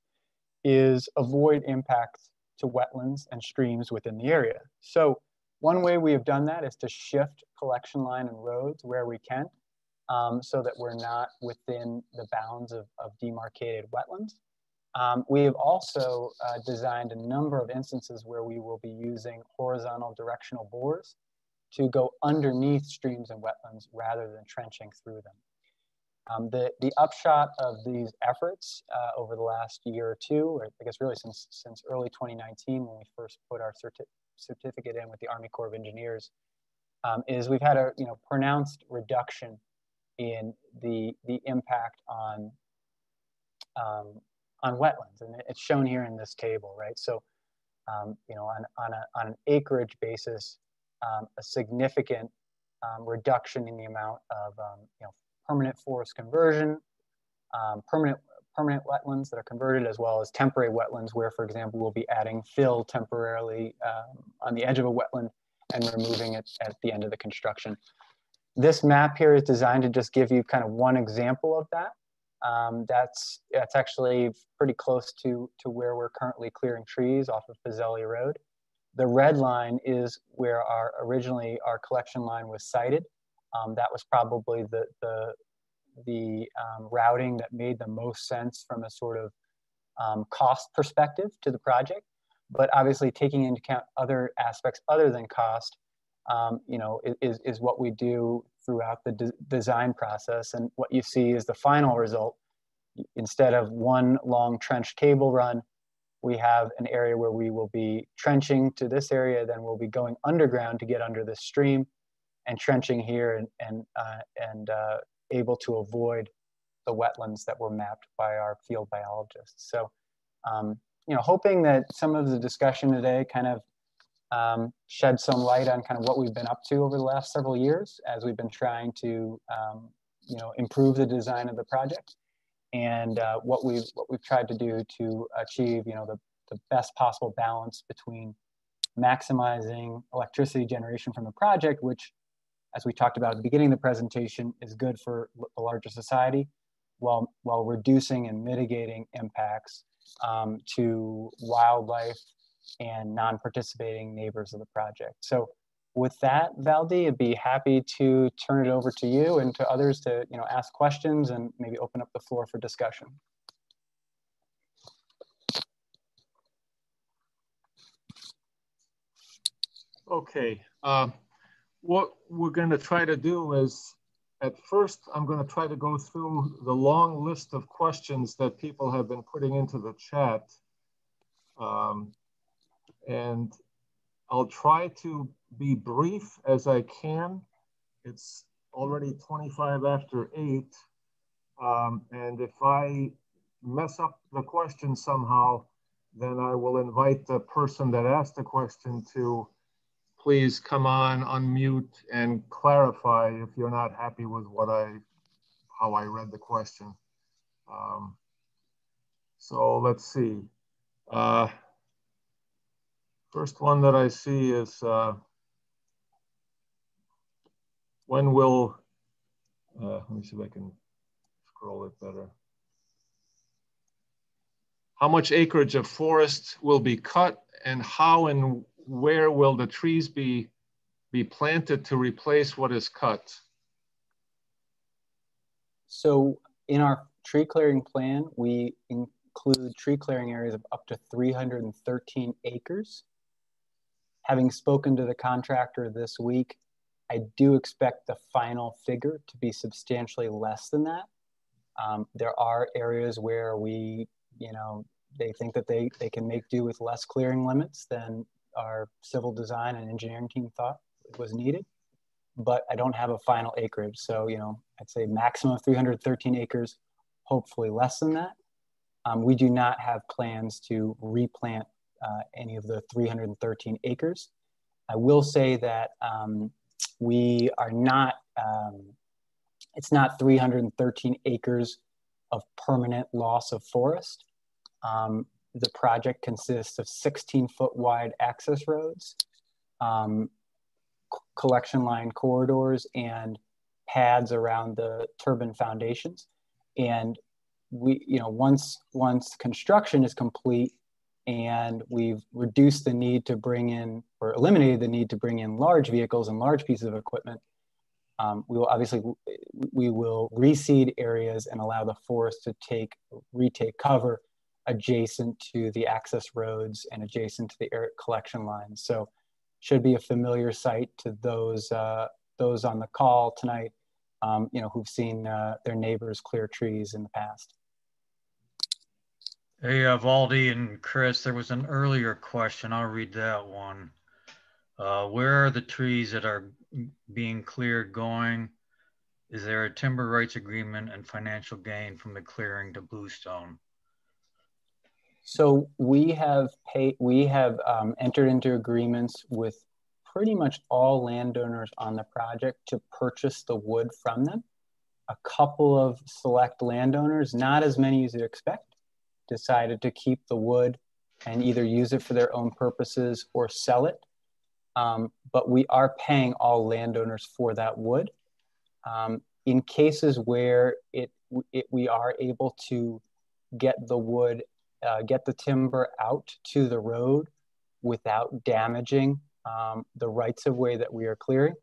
is avoid impacts to wetlands and streams within the area. So one way we have done that is to shift collection line and roads where we can, so that we're not within the bounds of demarcated wetlands. We have also designed a number of instances where we will be using horizontal directional bores to go underneath streams and wetlands rather than trenching through them. The upshot of these efforts over the last year or two, or I guess really since early 2019 when we first put our certificate in with the Army Corps of Engineers, is we've had a pronounced reduction in the impact on wetlands, and it's shown here in this table, right? So on an acreage basis, a significant reduction in the amount of permanent forest conversion, permanent wetlands that are converted, as well as temporary wetlands where, for example, we'll be adding fill temporarily on the edge of a wetland and removing it at the end of the construction. This map here is designed to just give you kind of one example of that. That's actually pretty close to where we're currently clearing trees off of Fazeli Road. The red line is where originally our collection line was sited. That was probably the routing that made the most sense from a sort of cost perspective to the project. But obviously taking into account other aspects other than cost, is what we do throughout the design process. And what you see is the final result. Instead of one long trench cable run, we have an area where we will be trenching to this area, then we'll be going underground to get under this stream and trenching here and able to avoid the wetlands that were mapped by our field biologists. So, hoping that some of the discussion today kind of shed some light on kind of what we've been up to over the last several years as we've been trying to, improve the design of the project, and what we've tried to do to achieve, the best possible balance between maximizing electricity generation from the project, which, as we talked about at the beginning of the presentation, is good for the larger society, while reducing and mitigating impacts to wildlife and non-participating neighbors of the project. So with that, Valdi, I'd be happy to turn it over to you and to others to ask questions and maybe open up the floor for discussion. Okay. What we're going to try to do is, at first, I'm going to try to go through the long list of questions that people have been putting into the chat. And I'll try to be brief as I can. It's already 25 after 8. And if I mess up the question somehow, then I will invite the person that asked the question to please come on, unmute, and clarify if you're not happy with how I read the question. So let's see. First one that I see is when will, let me see if I can scroll it better. How much acreage of forest will be cut, and how and where will the trees be planted to replace what is cut? So in our tree clearing plan, we include tree clearing areas of up to 313 acres. Having spoken to the contractor this week, I do expect the final figure to be substantially less than that. There are areas where they think that they can make do with less clearing limits than our civil design and engineering team thought was needed, but I don't have a final acreage. So, I'd say maximum of 313 acres, hopefully less than that. We do not have plans to replant any of the 313 acres. I will say that we are not, it's not 313 acres of permanent loss of forest. The project consists of 16-foot wide access roads, collection line corridors, and pads around the turbine foundations. And we, once construction is complete and we've reduced the need to bring in, or eliminated the need to bring in large vehicles and large pieces of equipment, we will reseed areas and allow the forest to retake cover adjacent to the access roads and adjacent to the air collection lines. So should be a familiar sight to those on the call tonight. who've seen their neighbors clear trees in the past. Hey, Valdi and Chris, there was an earlier question. I'll read that one. Where are the trees that are being cleared going? Is there a timber rights agreement and financial gain from the clearing to Bluestone? So we have entered into agreements with pretty much all landowners on the project to purchase the wood from them. A couple of select landowners, not as many as you'd expect, decided to keep the wood and either use it for their own purposes or sell it. But we are paying all landowners for that wood. In cases where we are able to get the wood, get the timber out to the road without damaging the rights of way that we are clearing,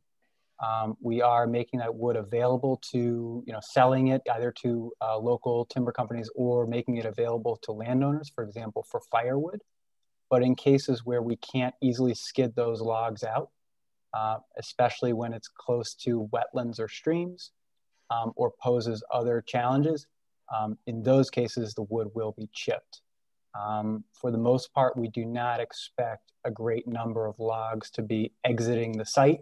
we are making that wood available to, selling it either to local timber companies or making it available to landowners, for example, for firewood. But in cases where we can't easily skid those logs out, especially when it's close to wetlands or streams, or poses other challenges, in those cases, the wood will be chipped. For the most part, we do not expect a great number of logs to be exiting the site.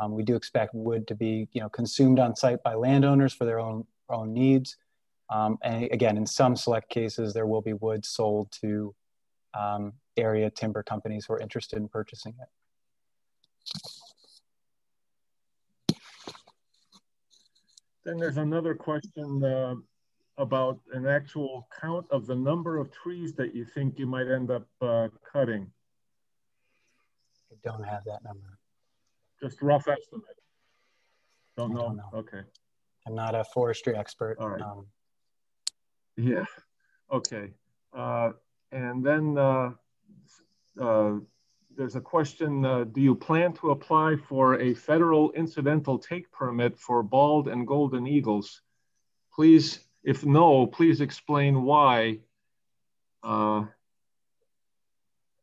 We do expect wood to be, consumed on site by landowners for their own needs. And again, in some select cases, there will be wood sold to area timber companies who are interested in purchasing it. Then there's another question about an actual count of the number of trees that you think you might end up cutting. I don't have that number. Just rough estimate. Don't know? Don't know. Okay. I'm not a forestry expert. All right. Yeah. Okay. And then there's a question, do you plan to apply for a federal incidental take permit for bald and golden eagles? Please, if no, please explain why. And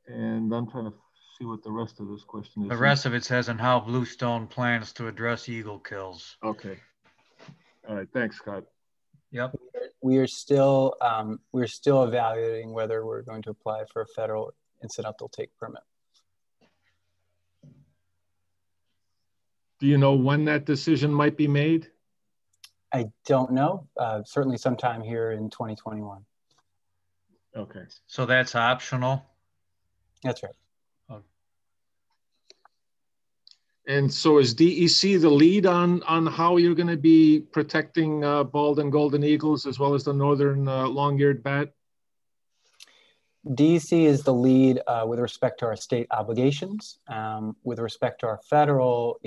I'm trying to see what the rest of this question is. The rest of it says, and how Bluestone plans to address eagle kills. Okay. All right. Thanks, Scott. Yep. We are still evaluating whether we're going to apply for a federal incidental take permit. Do you know when that decision might be made? I don't know. Certainly sometime here in 2021. Okay. So that's optional? That's right. Oh. And so is DEC the lead on how you're going to be protecting bald and golden eagles as well as the northern long-eared bat? DEC is the lead with respect to our state obligations. With respect to our federal,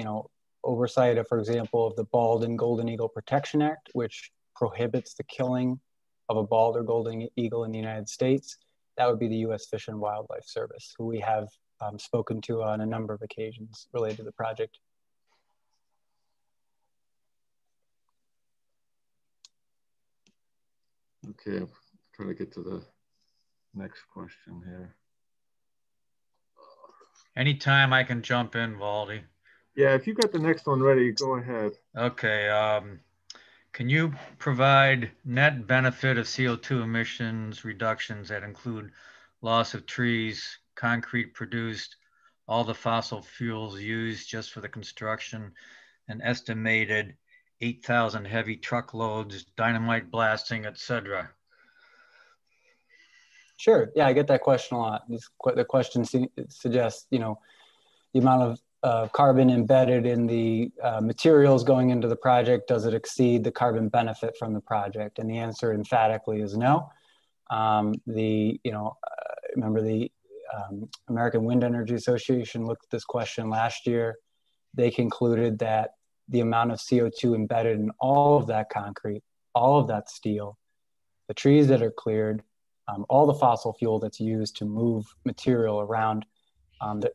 oversight of, for example, of the Bald and Golden Eagle Protection Act, which prohibits the killing of a bald or golden eagle in the United States, that would be the U.S. Fish and Wildlife Service, who we have spoken to on a number of occasions related to the project. Okay, I'm trying to get to the next question here. Anytime I can jump in, Valdi. Yeah, if you got the next one ready, go ahead. Okay. Can you provide net benefit of CO2 emissions reductions that include loss of trees, concrete produced, all the fossil fuels used just for the construction, an estimated 8,000 heavy truckloads, dynamite blasting, etc.? Sure. Yeah, I get that question a lot. The question suggests, the amount of carbon embedded in the materials going into the project, does it exceed the carbon benefit from the project? And the answer emphatically is no. Remember the American Wind Energy Association looked at this question last year. They concluded that the amount of CO2 embedded in all of that concrete, all of that steel, the trees that are cleared, all the fossil fuel that's used to move material around,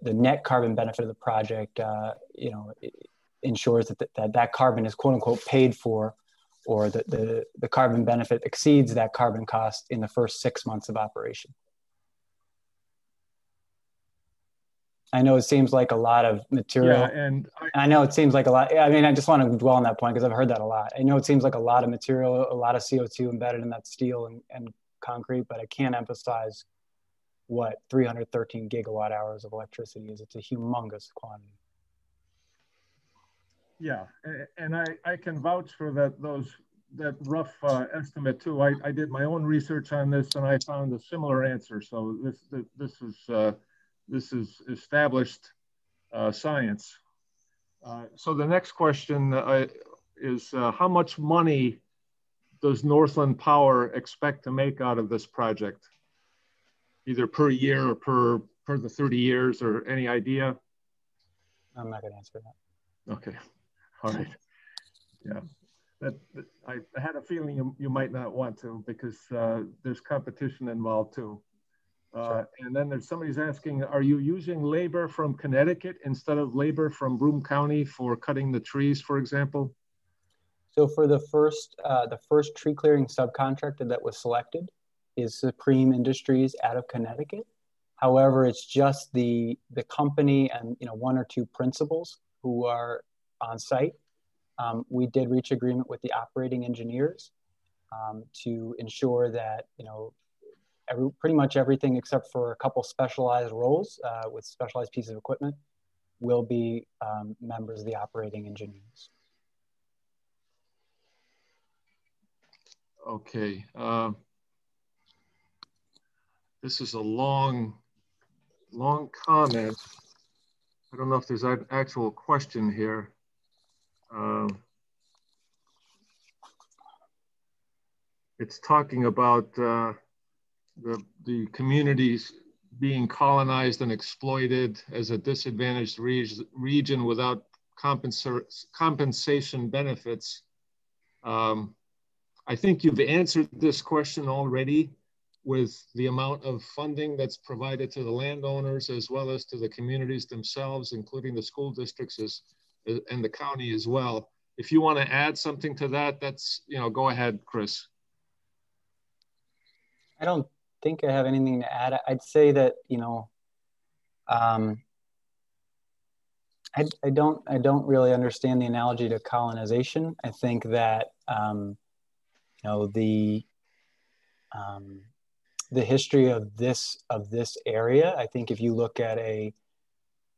the net carbon benefit of the project, ensures that carbon is quote unquote paid for, or the carbon benefit exceeds that carbon cost in the first 6 months of operation. I know it seems like a lot of material. Yeah, and I know it seems like a lot. I mean, I just want to dwell on that point because I've heard that a lot. I know it seems like a lot of material, a lot of CO2 embedded in that steel and concrete, but I can't emphasize what 313 gigawatt hours of electricity is. It's a humongous quantity. yeah, and I can vouch for that rough estimate too. I did my own research on this and I found a similar answer. So this is established science. So the next question is how much money does Northland Power expect to make out of this project? Either per year or per the 30 years, or any idea? I'm not going to answer that. Okay, all right. Yeah, I had a feeling you might not want to, because there's competition involved too. Sure. And then there's somebody's asking, are you using labor from Connecticut instead of labor from Broome County for cutting the trees, for example? So for the first tree clearing subcontractor that was selected is Supreme Industries out of Connecticut. However, it's just the company and one or two principals who are on site. We did reach agreement with the operating engineers to ensure that pretty much everything except for a couple specialized roles with specialized pieces of equipment will be members of the operating engineers. Okay. This is a long comment. I don't know if there's an actual question here. It's talking about the communities being colonized and exploited as a disadvantaged region without compensation benefits. I think you've answered this question already with the amount of funding that's provided to the landowners as well as to the communities themselves, including the school districts and the county as well. If you want to add something to that, that's, go ahead, Chris. I don't think I have anything to add. I'd say that, I don't really understand the analogy to colonization. I think that, the history of this area, I think if you look at a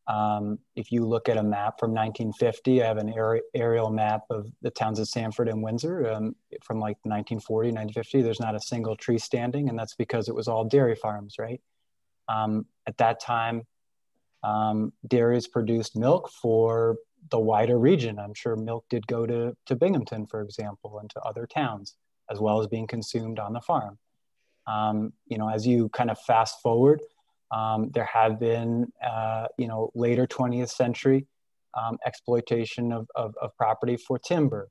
map from 1950, I have an aerial map of the towns of Sanford and Windsor from like 1940, 1950. There's not a single tree standing, and that's because it was all dairy farms, right? At that time, dairies produced milk for the wider region. I'm sure milk did go to Binghamton, for example, and to other towns, as well as being consumed on the farm. As you kind of fast forward, there have been, later 20th century exploitation of property for timber.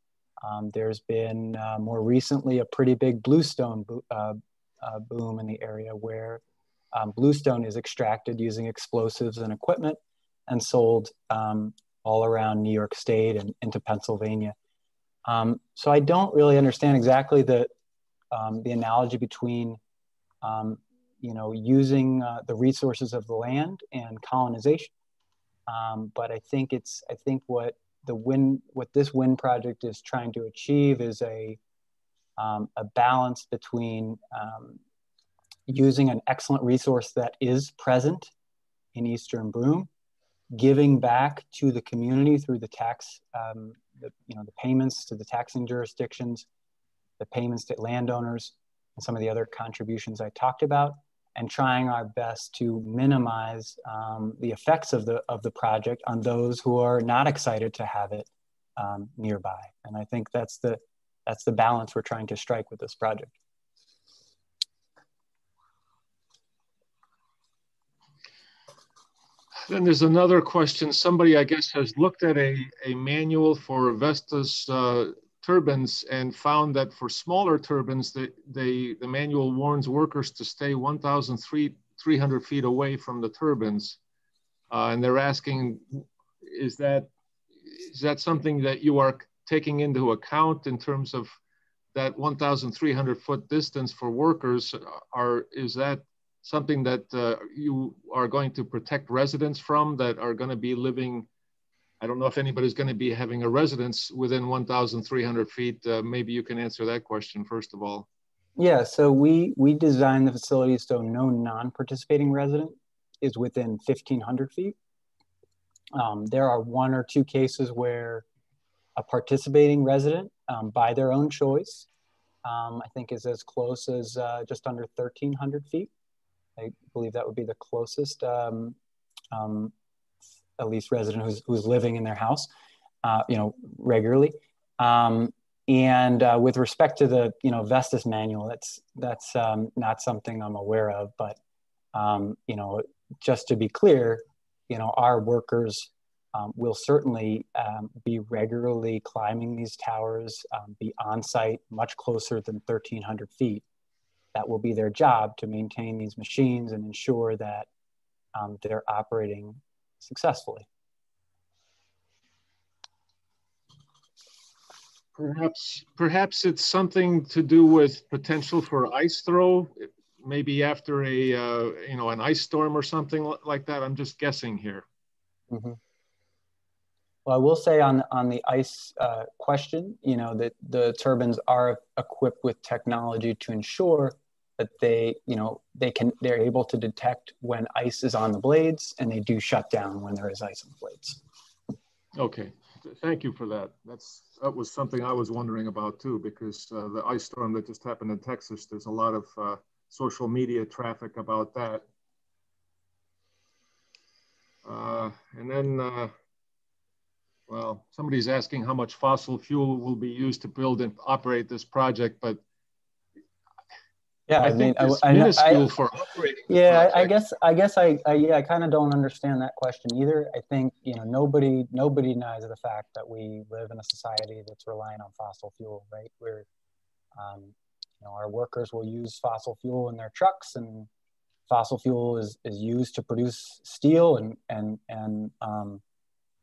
There's been more recently a pretty big bluestone boom in the area where bluestone is extracted using explosives and equipment and sold all around New York State and into Pennsylvania. So I don't really understand exactly the analogy between using the resources of the land and colonization. But I think what this wind project is trying to achieve is a balance between using an excellent resource that is present in Eastern Broome, giving back to the community through the tax, the payments to the taxing jurisdictions, the payments to landowners, and some of the other contributions I talked about, and trying our best to minimize the effects of the project on those who are not excited to have it nearby. And I think that's the balance we're trying to strike with this project. Then there's another question. Somebody, I guess, has looked at a manual for Vestas turbines and found that for smaller turbines, the manual warns workers to stay 1,300 feet away from the turbines. And they're asking, is that something that you are taking into account in terms of that 1,300 foot distance for workers? Is that something that you are going to protect residents from that are going to be living? I don't know if anybody's going to be having a residence within 1,300 feet. Maybe you can answer that question first of all. Yeah, so we designed the facility so no non-participating resident is within 1,500 feet. There are 1 or 2 cases where a participating resident, by their own choice, I think is as close as just under 1,300 feet. I believe that would be the closest, at least resident who's living in their house, regularly. And with respect to the, Vestas manual, that's not something I'm aware of, but, just to be clear, our workers will certainly be regularly climbing these towers, be on site much closer than 1,300 feet. That will be their job, to maintain these machines and ensure that they're operating successfully. Perhaps it's something to do with potential for ice throw, maybe after an ice storm or something like that. I'm just guessing here. Mm-hmm. Well, I will say on the ice question, that the turbines are equipped with technology to ensure that they're able to detect when ice is on the blades, and they do shut down when there is ice on the blades. Okay, thank you for that. That was something I was wondering about too, because the ice storm that just happened in Texas, there's a lot of social media traffic about that. And then, well, somebody's asking how much fossil fuel will be used to build and operate this project, but yeah, I think it's minuscule for operating. Yeah, I guess I kind of don't understand that question either. I think nobody denies the fact that we live in a society that's relying on fossil fuel, right? We're our workers will use fossil fuel in their trucks, and fossil fuel is used to produce steel and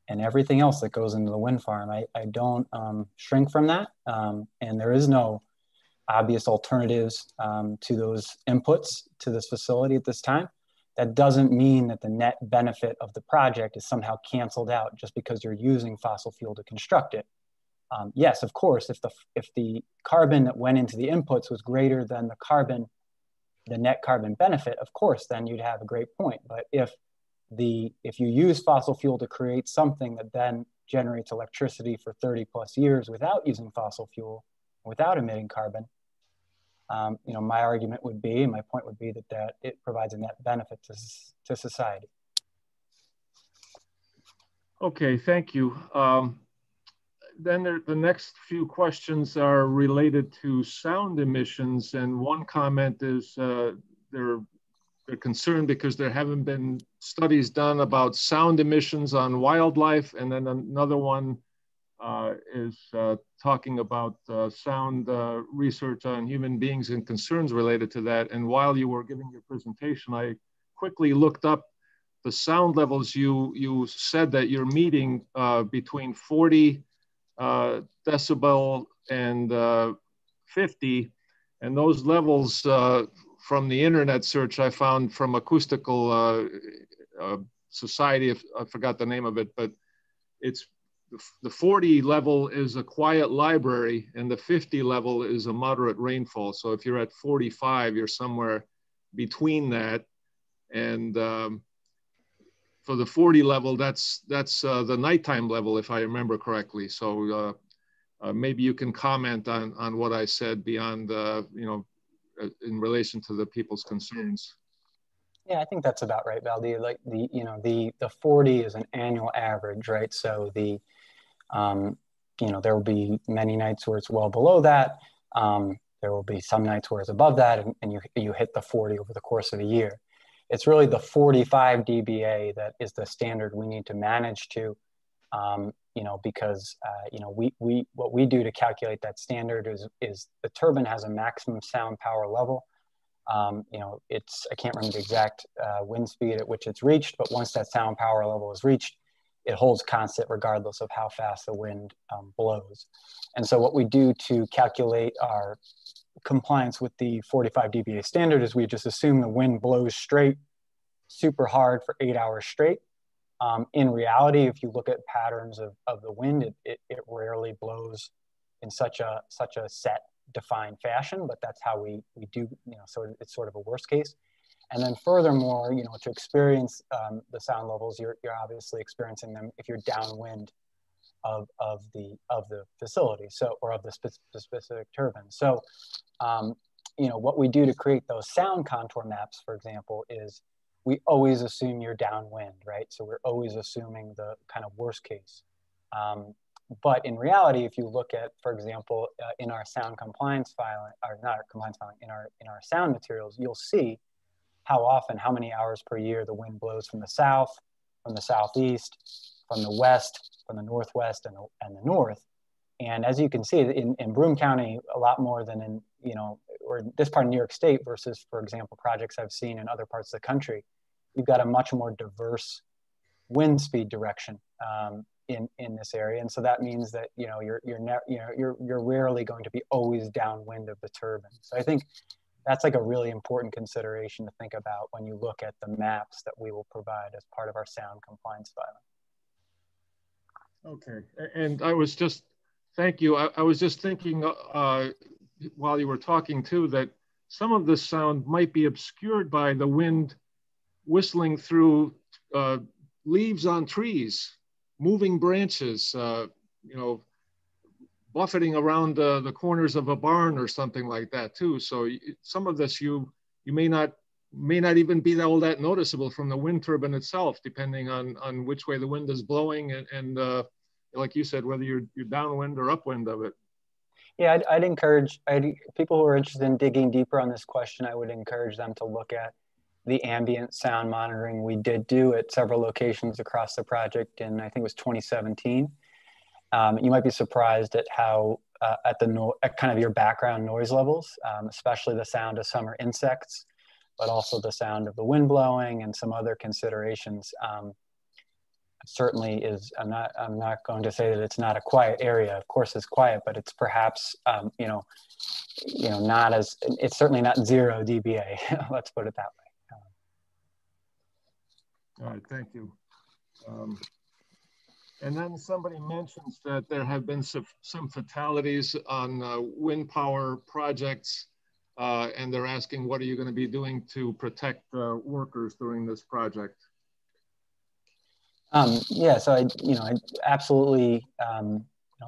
everything else that goes into the wind farm. I don't shrink from that, and there is no obvious alternatives to those inputs to this facility at this time. That doesn't mean that the net benefit of the project is somehow canceled out just because you're using fossil fuel to construct it. Yes, of course, if the carbon that went into the inputs was greater than the net carbon benefit, of course, then you'd have a great point. But if you use fossil fuel to create something that then generates electricity for 30 plus years without using fossil fuel, without emitting carbon, my argument would be, my point would be that it provides a net benefit to society. Okay, thank you. Then the next few questions are related to sound emissions, and one comment is they're concerned because there haven't been studies done about sound emissions on wildlife, and then another one is talking about sound research on human beings and concerns related to that. And while you were giving your presentation, I quickly looked up the sound levels. You said that you're meeting between 40 decibel and 50, and those levels from the internet search I found from Acoustical Society, I forgot the name of it, but it's the 40 level is a quiet library and the 50 level is a moderate rainfall. So if you're at 45, you're somewhere between that. And for the 40 level, that's the nighttime level, if I remember correctly. So maybe you can comment on what I said beyond, in relation to the people's concerns. Yeah, I think that's about right, Valdi. Like the 40 is an annual average, right? So there will be many nights where it's well below that. There will be some nights where it's above that, and you hit the 40 over the course of a year. It's really the 45 dBA that is the standard we need to manage to, because what we do to calculate that standard is the turbine has a maximum sound power level. I can't remember the exact wind speed at which it's reached, but once that sound power level is reached, it holds constant regardless of how fast the wind blows. And so what we do to calculate our compliance with the 45 dBA standard is we just assume the wind blows straight, super hard for 8 hours straight. In reality, if you look at patterns of the wind, it rarely blows in such a set, defined fashion, but that's how we do, so it's sort of a worst case. And then furthermore, to experience the sound levels, you're obviously experiencing them if you're downwind of the facility, or of the specific turbine. So, what we do to create those sound contour maps, for example, is we always assume you're downwind, right? So we're always assuming the kind of worst case. But in reality, if you look at, for example, in our sound compliance filing, or not our compliance filing, in our sound materials, you'll see how often, how many hours per year the wind blows from the south, from the southeast, from the west, from the northwest, and the north. And as you can see, in Broome County, a lot more than in, or this part of New York State versus, for example, projects I've seen in other parts of the country, you've got a much more diverse wind speed direction in this area. And so that means that, you're rarely going to be always downwind of the turbine. So I think that's like a really important consideration to think about when you look at the maps that we will provide as part of our sound compliance filing. Okay, and I was just, thank you. I was just thinking while you were talking too, that some of this sound might be obscured by the wind whistling through leaves on trees, moving branches, buffeting around the corners of a barn or something like that too. So some of this you may not even be all that noticeable from the wind turbine itself, depending on which way the wind is blowing and like you said, whether you're downwind or upwind of it. Yeah, I'd encourage people who are interested in digging deeper on this question, I would encourage them to look at the ambient sound monitoring we did do at several locations across the project in, I think it was 2017. You might be surprised at how, at kind of your background noise levels, especially the sound of summer insects, but also the sound of the wind blowing and some other considerations. Certainly is, I'm not going to say that it's not a quiet area. Of course it's quiet, but it's perhaps, not as, it's certainly not 0 dBA, let's put it that way. All right, thank you. And then somebody mentions that there have been some fatalities on wind power projects, and they're asking, what are you going to be doing to protect workers during this project? Yeah, so I absolutely,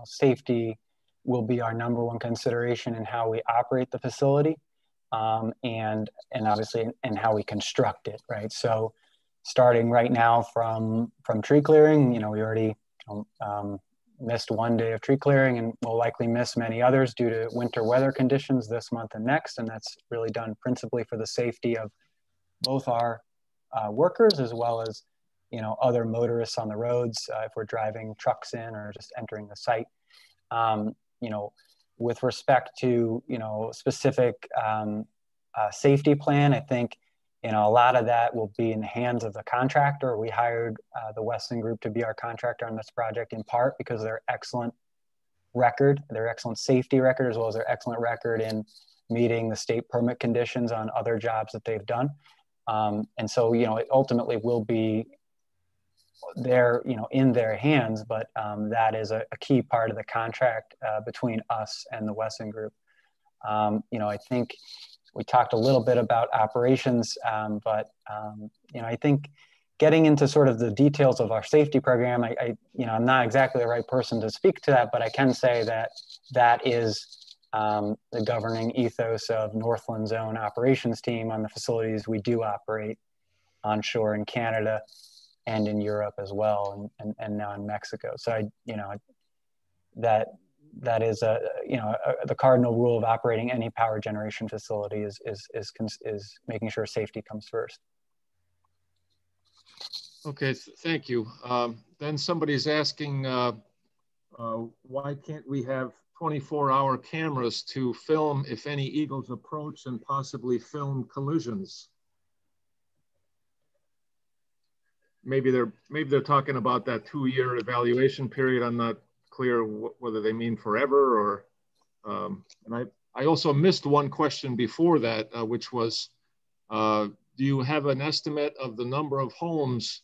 safety will be our #1 consideration in how we operate the facility, and obviously in how we construct it, right? So starting right now from tree clearing, we already missed 1 day of tree clearing, and we'll likely miss many others due to winter weather conditions this month and next, and that's really done principally for the safety of both our workers as well as other motorists on the roads, if we're driving trucks in or just entering the site. With respect to, specific safety plan, I think, a lot of that will be in the hands of the contractor. We hired the Weston Group to be our contractor on this project in part because of their excellent record, their excellent safety record, as well as their excellent record in meeting the state permit conditions on other jobs that they've done. And so, it ultimately will be there, in their hands, but that is a key part of the contract between us and the Wesson Group. I think we talked a little bit about operations, but I think getting into sort of the details of our safety program, I'm not exactly the right person to speak to that, but I can say that that is the governing ethos of Northland's own operations team on the facilities we do operate onshore in Canada and in Europe as well, and now in Mexico. So that is the cardinal rule of operating any power generation facility is making sure safety comes first. Okay, thank you. Then somebody's asking, why can't we have 24-hour cameras to film if any eagles approach and possibly film collisions? Maybe they're talking about that 2-year evaluation period. I'm not clear whether they mean forever or, and I also missed one question before that, which was, do you have an estimate of the number of homes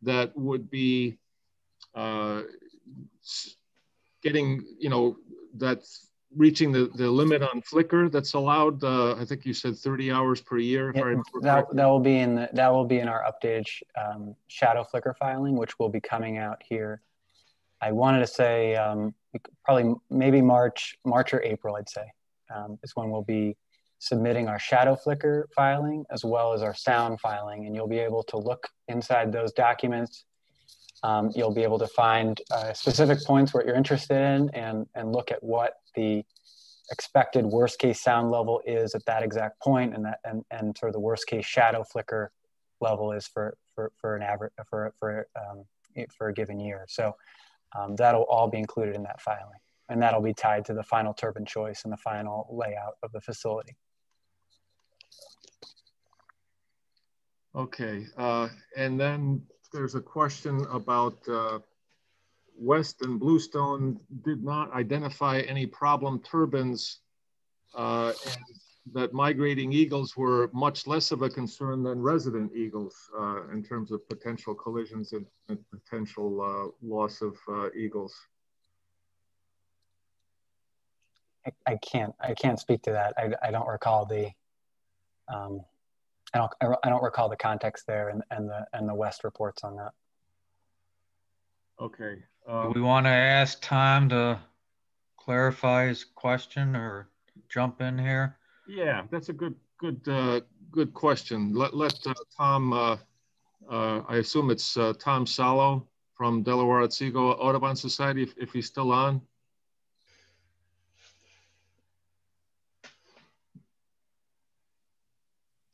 that would be getting, that's reaching the limit on flicker that's allowed? I think you said 30 hours per year. If I remember correctly. That will be in our updated shadow flicker filing, which will be coming out here. I wanted to say probably maybe March or April, I'd say, is when we'll be submitting our shadow flicker filing as well as our sound filing, and you'll be able to look inside those documents. You'll be able to find specific points where you're interested in and look at what the expected worst case sound level is at that exact point, and sort of the worst case shadow flicker level is for an average for a given year. So that'll all be included in that filing, and that'll be tied to the final turbine choice and the final layout of the facility. Okay, and then there's a question about West and Bluestone did not identify any problem turbines, and that migrating eagles were much less of a concern than resident eagles in terms of potential collisions and potential loss of eagles. I can't speak to that. I don't recall the I don't recall the context there and the West reports on that. Okay. Do we want to ask Tom to clarify his question or jump in here? Yeah, that's a good question. Let Tom. I assume it's Tom Salo from Delaware Otsego Audubon Society, if he's still on.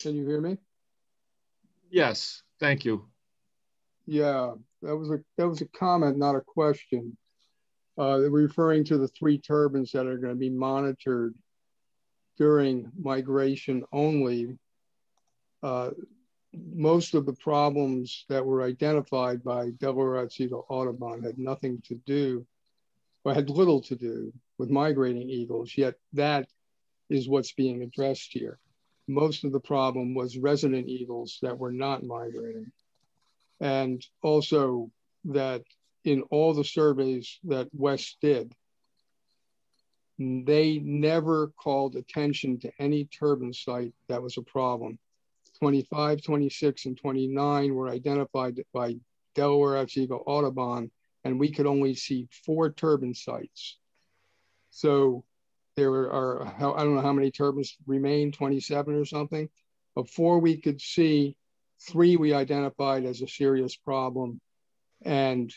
Can you hear me? Yes, thank you. Yeah, that was a comment, not a question. Referring to the 3 turbines that are going to be monitored during migration only. Most of the problems that were identified by Delaware Otsego Audubon had nothing to do, or had little to do with migrating eagles, yet that is what's being addressed here. Most of the problem was resident eagles that were not migrating. And also that in all the surveys that West did, they never called attention to any turbine site that was a problem. 25, 26, and 29 were identified by Delaware Otsego Audubon, and we could only see 4 turbine sites. So there are, I don't know how many turbines remain, 27 or something. Of 4 we could see, 3 we identified as a serious problem, and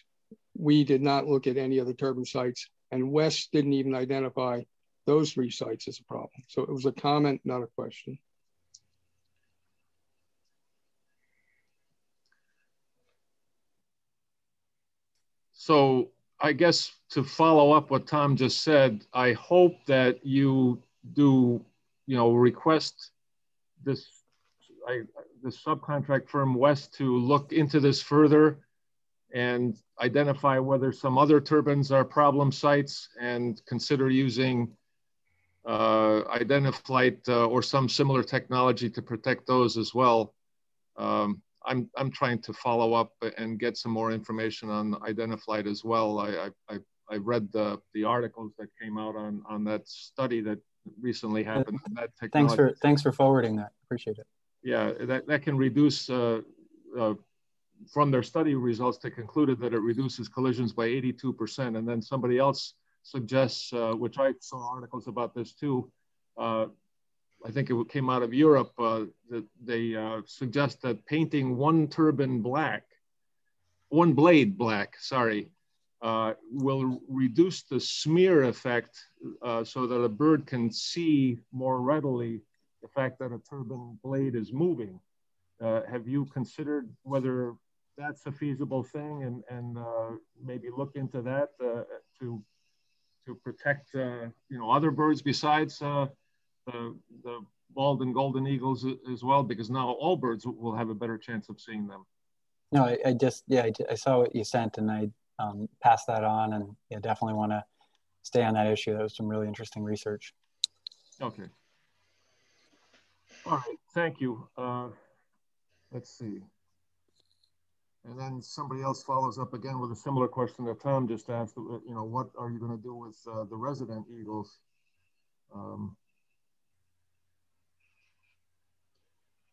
we did not look at any other turbine sites, and West didn't even identify those 3 sites as a problem. So it was a comment, not a question. So I guess to follow up what Tom just said, I hope that you do, request this subcontract firm West to look into this further and identify whether some other turbines are problem sites and consider using Identiflight or some similar technology to protect those as well. I'm trying to follow up and get some more information on Identiflight as well. I read the articles that came out on that study that recently happened. That technology. Thanks for forwarding that. Appreciate it. Yeah, that can reduce from their study results. They concluded that it reduces collisions by 82%. And then somebody else suggests, which I saw articles about this too. I think it came out of Europe, that they suggest that painting one blade black, will reduce the smear effect so that a bird can see more readily the fact that a turbine blade is moving. Have you considered whether that's a feasible thing and maybe look into that to protect other birds besides the bald and golden eagles as well, because now all birds will have a better chance of seeing them? No, I saw what you sent, and I passed that on, and definitely want to stay on that issue. That was some really interesting research. Okay. All right, thank you. Let's see. And then somebody else follows up again with a similar question that Tom just asked. You know, what are you going to do with the resident eagles?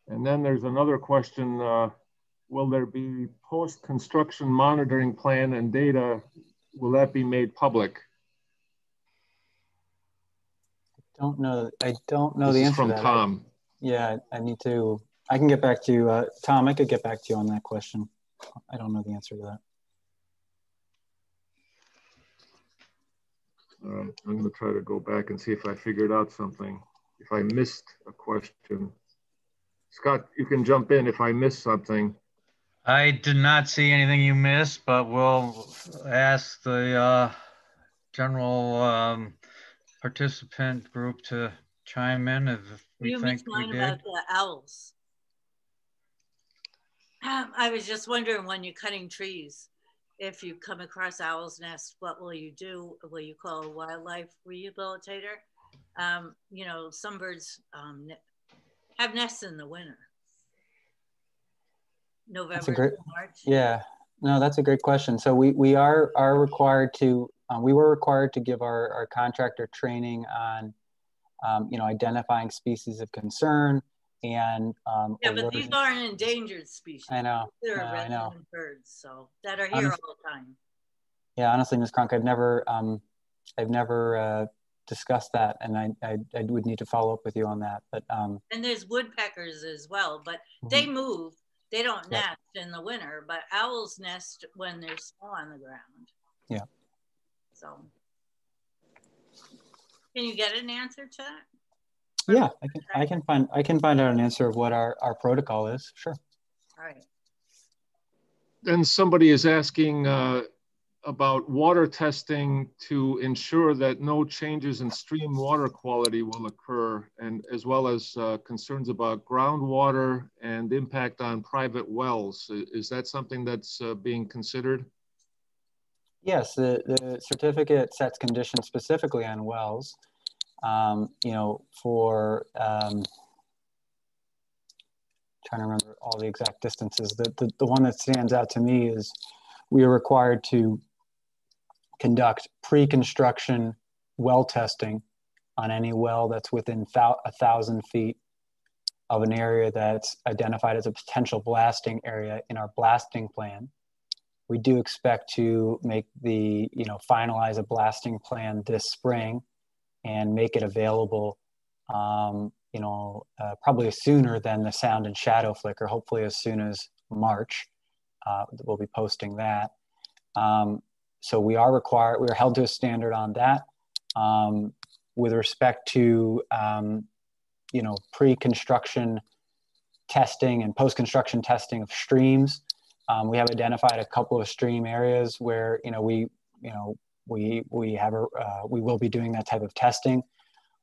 And then there's another question. Will there be post-construction monitoring plan and data? Will that be made public? I don't know the This is answer from to that. Tom. I can get back to you. Tom, I could get back to you on that question. I don't know the answer to that. I'm going to try to go back and see if I figured out something. If I missed a question. Scott, you can jump in if I missed something. I did not see anything you missed, but we'll ask the general participant group to chime in if we think we did. About the owls. I was just wondering, when you're cutting trees, if you come across owl's nest, what will you do? Will you call a wildlife rehabilitator? You know, some birds have nests in the winter. November, March. Yeah, no, that's a great question. So we are required to, we were required to give our contractor training on, you know, identifying species of concern and yeah, but these aren't endangered species. I know. They're resident birds, so that are here all the time. Yeah, honestly, Ms. Cronk, I've never discussed that, and I would need to follow up with you on that. But and there's woodpeckers as well, but they move. They don't nest in the winter, but owls nest when there's snow on the ground. Yeah. So, can you get an answer to that? Yeah, I can find out an answer of what our protocol is. Sure. All right. Then somebody is asking about water testing to ensure that no changes in stream water quality will occur, and as well as concerns about groundwater and impact on private wells. Is that something that's being considered? Yes, the certificate sets conditions specifically on wells. You know, for trying to remember all the exact distances. The one that stands out to me is we are required to conduct pre-construction well testing on any well that's within 1,000 feet of an area that's identified as a potential blasting area in our blasting plan. We do expect to make the, you know, finalize a blasting plan this spring and make it available, you know, probably sooner than the sound and shadow flicker, hopefully as soon as March. We'll be posting that. So we are held to a standard on that. With respect to, you know, pre-construction testing and post-construction testing of streams, we have identified a couple of stream areas where, you know, we will be doing that type of testing.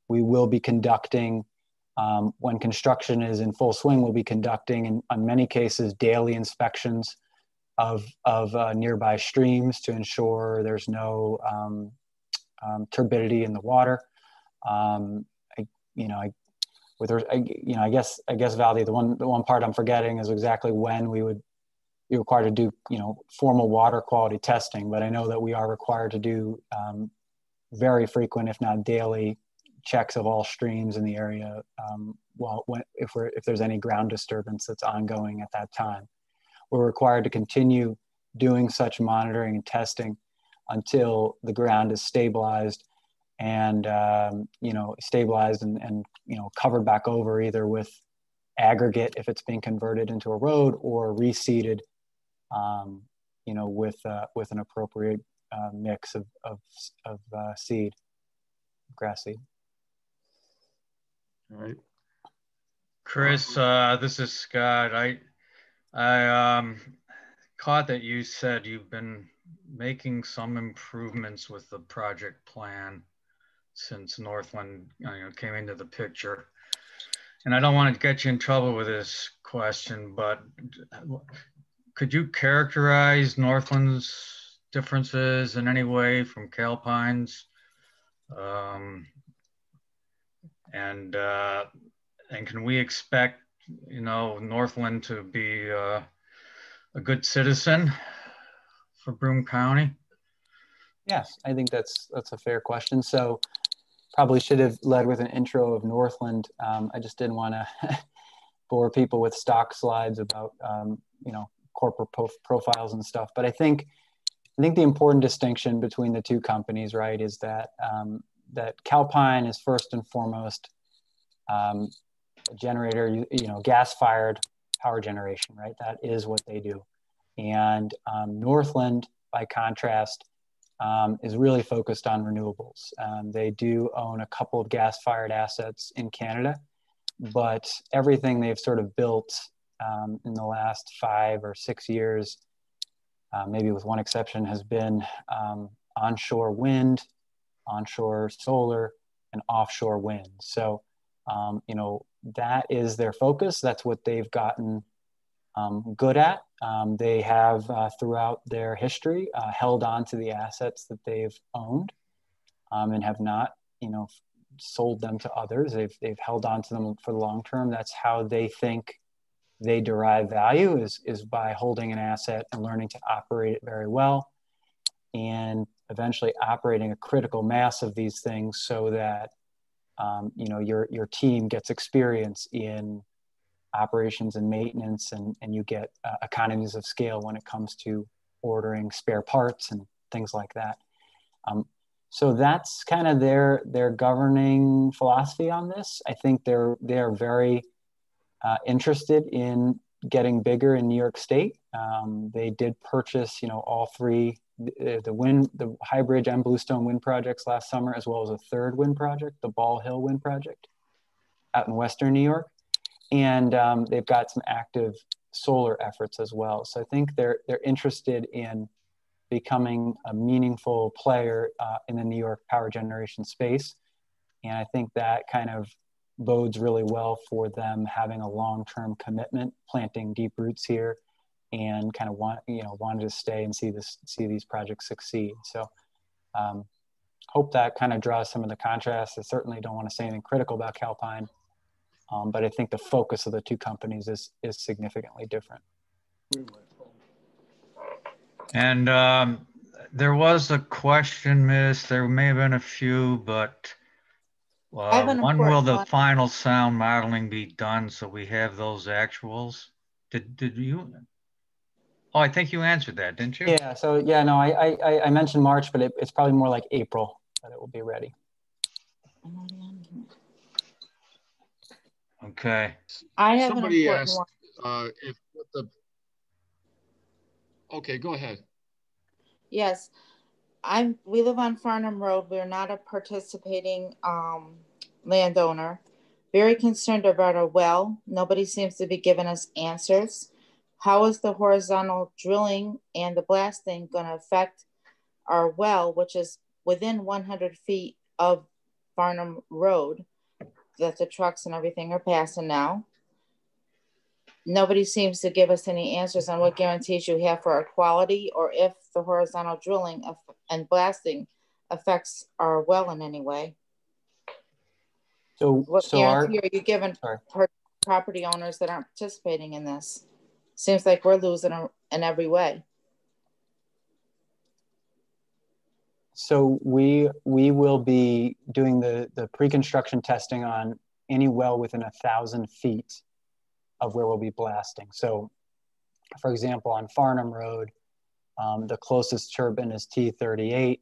We will be conducting, when construction is in full swing, we'll be conducting, in many cases, daily inspections of nearby streams to ensure there's no turbidity in the water. I guess Valdi, the one part I'm forgetting is exactly when we would be required to do, you know, formal water quality testing. But I know that we are required to do very frequent, if not daily, checks of all streams in the area. If there's any ground disturbance that's ongoing at that time, we're required to continue doing such monitoring and testing until the ground is stabilized and you know, stabilized and you know, covered back over, either with aggregate if it's being converted into a road, or reseeded, you know, with an appropriate mix of seed, grass seed. All right. Chris, this is Scott. I caught that you said you've been making some improvements with the project plan since Northland, you know, came into the picture. And I don't want to get you in trouble with this question, but could you characterize Northland's differences in any way from Calpine's? And can we expect, you know, Northland to be a good citizen for Broome County? Yes, I think that's a fair question. So probably should have led with an intro of Northland. I just didn't want to bore people with stock slides about you know, corporate profiles and stuff. But I think the important distinction between the two companies, right, is that that Calpine is first and foremost a generator, you know, gas-fired power generation, right? That is what they do. And Northland, by contrast, is really focused on renewables. They do own a couple of gas-fired assets in Canada, but everything they've sort of built in the last 5 or 6 years, maybe with one exception, has been onshore wind, onshore solar, and offshore wind. So, you know, that is their focus. That's what they've gotten good at. They have, throughout their history, held on to the assets that they've owned and have not, you know, sold them to others. They've held on to them for the long term. That's how they think they derive value, is by holding an asset and learning to operate it very well, and eventually operating a critical mass of these things so that you know, your team gets experience in operations and maintenance, and you get economies of scale when it comes to ordering spare parts and things like that. So that's kind of their governing philosophy on this. I think they're very interested in getting bigger in New York State. They did purchase, you know, all three, the High Bridge and Bluestone wind projects last summer, as well as a third wind project, the Ball Hill wind project out in Western New York. And they've got some active solar efforts as well. So I think they're interested in becoming a meaningful player in the New York power generation space. And I think that kind of bodes really well for them having a long-term commitment, planting deep roots here, and kind of wanted to stay and see these projects succeed. So hope that kind of draws some of the contrast. I certainly don't want to say anything critical about Calpine, but I think the focus of the two companies is significantly different. And there was a question, Miss. There may have been a few, but when will the final sound modeling be done so we have those actuals? Did you? Oh, I think you answered that, didn't you? Yeah. So yeah, no, I mentioned March, but it's probably more like April that it will be ready. Okay. I have somebody asked if the. Okay, go ahead. Yes, we live on Farnham Road. We're not a participating landowner. Very concerned about our well. Nobody seems to be giving us answers. How is the horizontal drilling and the blasting going to affect our well, which is within 100 feet of Farnham Road that the trucks and everything are passing now? Nobody seems to give us any answers on what guarantees you have for our quality, or if the horizontal drilling and blasting affects our well in any way. So, what guarantee are you giving property owners that aren't participating in this? Seems like we're losing in every way. So we will be doing the pre-construction testing on any well within 1,000 feet of where we'll be blasting. So, for example, on Farnham Road, the closest turbine is T38.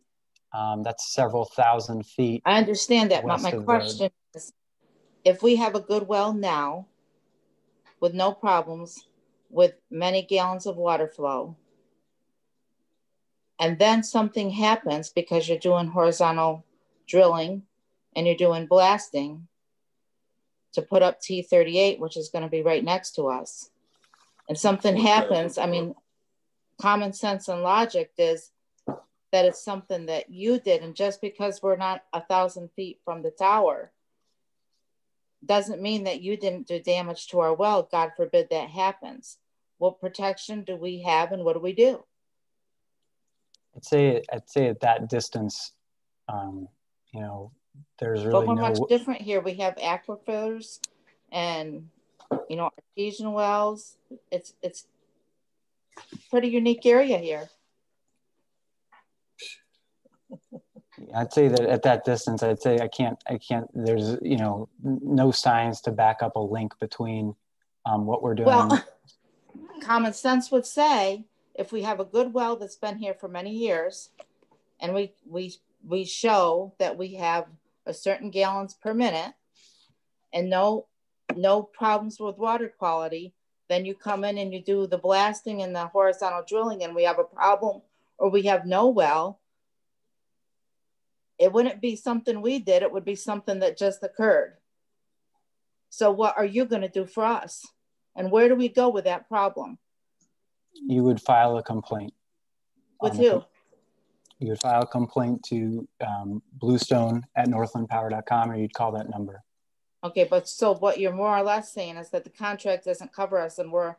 That's several thousand feet. I understand that, but my question is, if we have a good well now, with no problems, with many gallons of water flow, and then something happens because you're doing horizontal drilling and you're doing blasting to put up T38, which is going to be right next to us, and something happens, I mean, common sense and logic is that it's something that you did. And just because we're not 1,000 feet from the tower doesn't mean that you didn't do damage to our well. God forbid that happens. What protection do we have, and what do we do? I'd say at that distance, you know, there's really but we're no... much different here. We have aquifers and, you know, artesian wells. It's pretty unique area here. I'd say that at that distance, I'd say I can't, there's, you know, no science to back up a link between what we're doing. Well, common sense would say, if we have a good well that's been here for many years, and we show that we have a certain gallons per minute and no problems with water quality, then you come in and you do the blasting and the horizontal drilling and we have a problem, or we have no well. It wouldn't be something we did, it would be something that just occurred. So what are you going to do for us? And where do we go with that problem? You would file a complaint. With who? You would file a complaint to Bluestone at northlandpower.com, or you'd call that number. Okay, but so what you're more or less saying is that the contract doesn't cover us and we're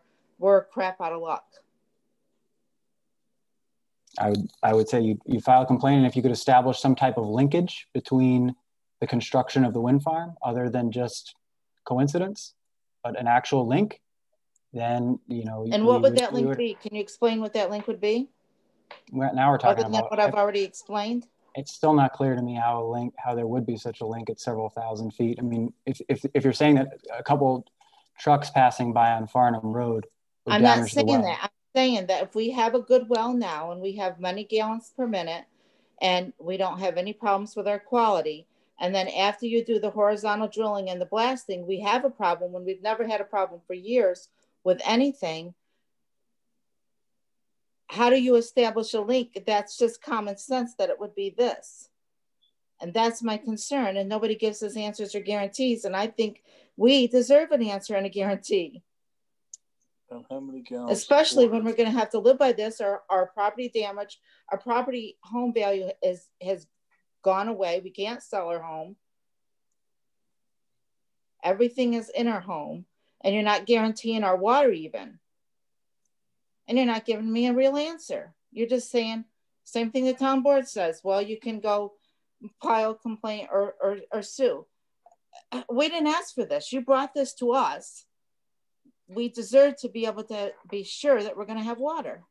crap out of luck. I would say you file a complaint, and if you could establish some type of linkage between the construction of the wind farm, other than just coincidence, but an actual link, then, you know. And what would that link be? Can you explain what that link would be? Now we're talking about what I've already explained. It's still not clear to me how there would be such a link at several thousand feet. I mean, if you're saying that a couple trucks passing by on Farnham Road would damage the well. I'm not saying that. I'm saying that if we have a good well now and we have many gallons per minute and we don't have any problems with our quality, and then after you do the horizontal drilling and the blasting, we have a problem when we've never had a problem for years with anything. How do you establish a link? That's just common sense that it would be this. And that's my concern. And nobody gives us answers or guarantees. And I think we deserve an answer and a guarantee. How many gallons? Especially when we're going to have to live by this, or our property damage, our property home value has gone away. We can't sell our home. Everything is in our home, and you're not guaranteeing our water even. And you're not giving me a real answer. You're just saying, same thing the town board says, well, you can go file a complaint or sue. We didn't ask for this. You brought this to us. We deserve to be able to be sure that we're going to have water.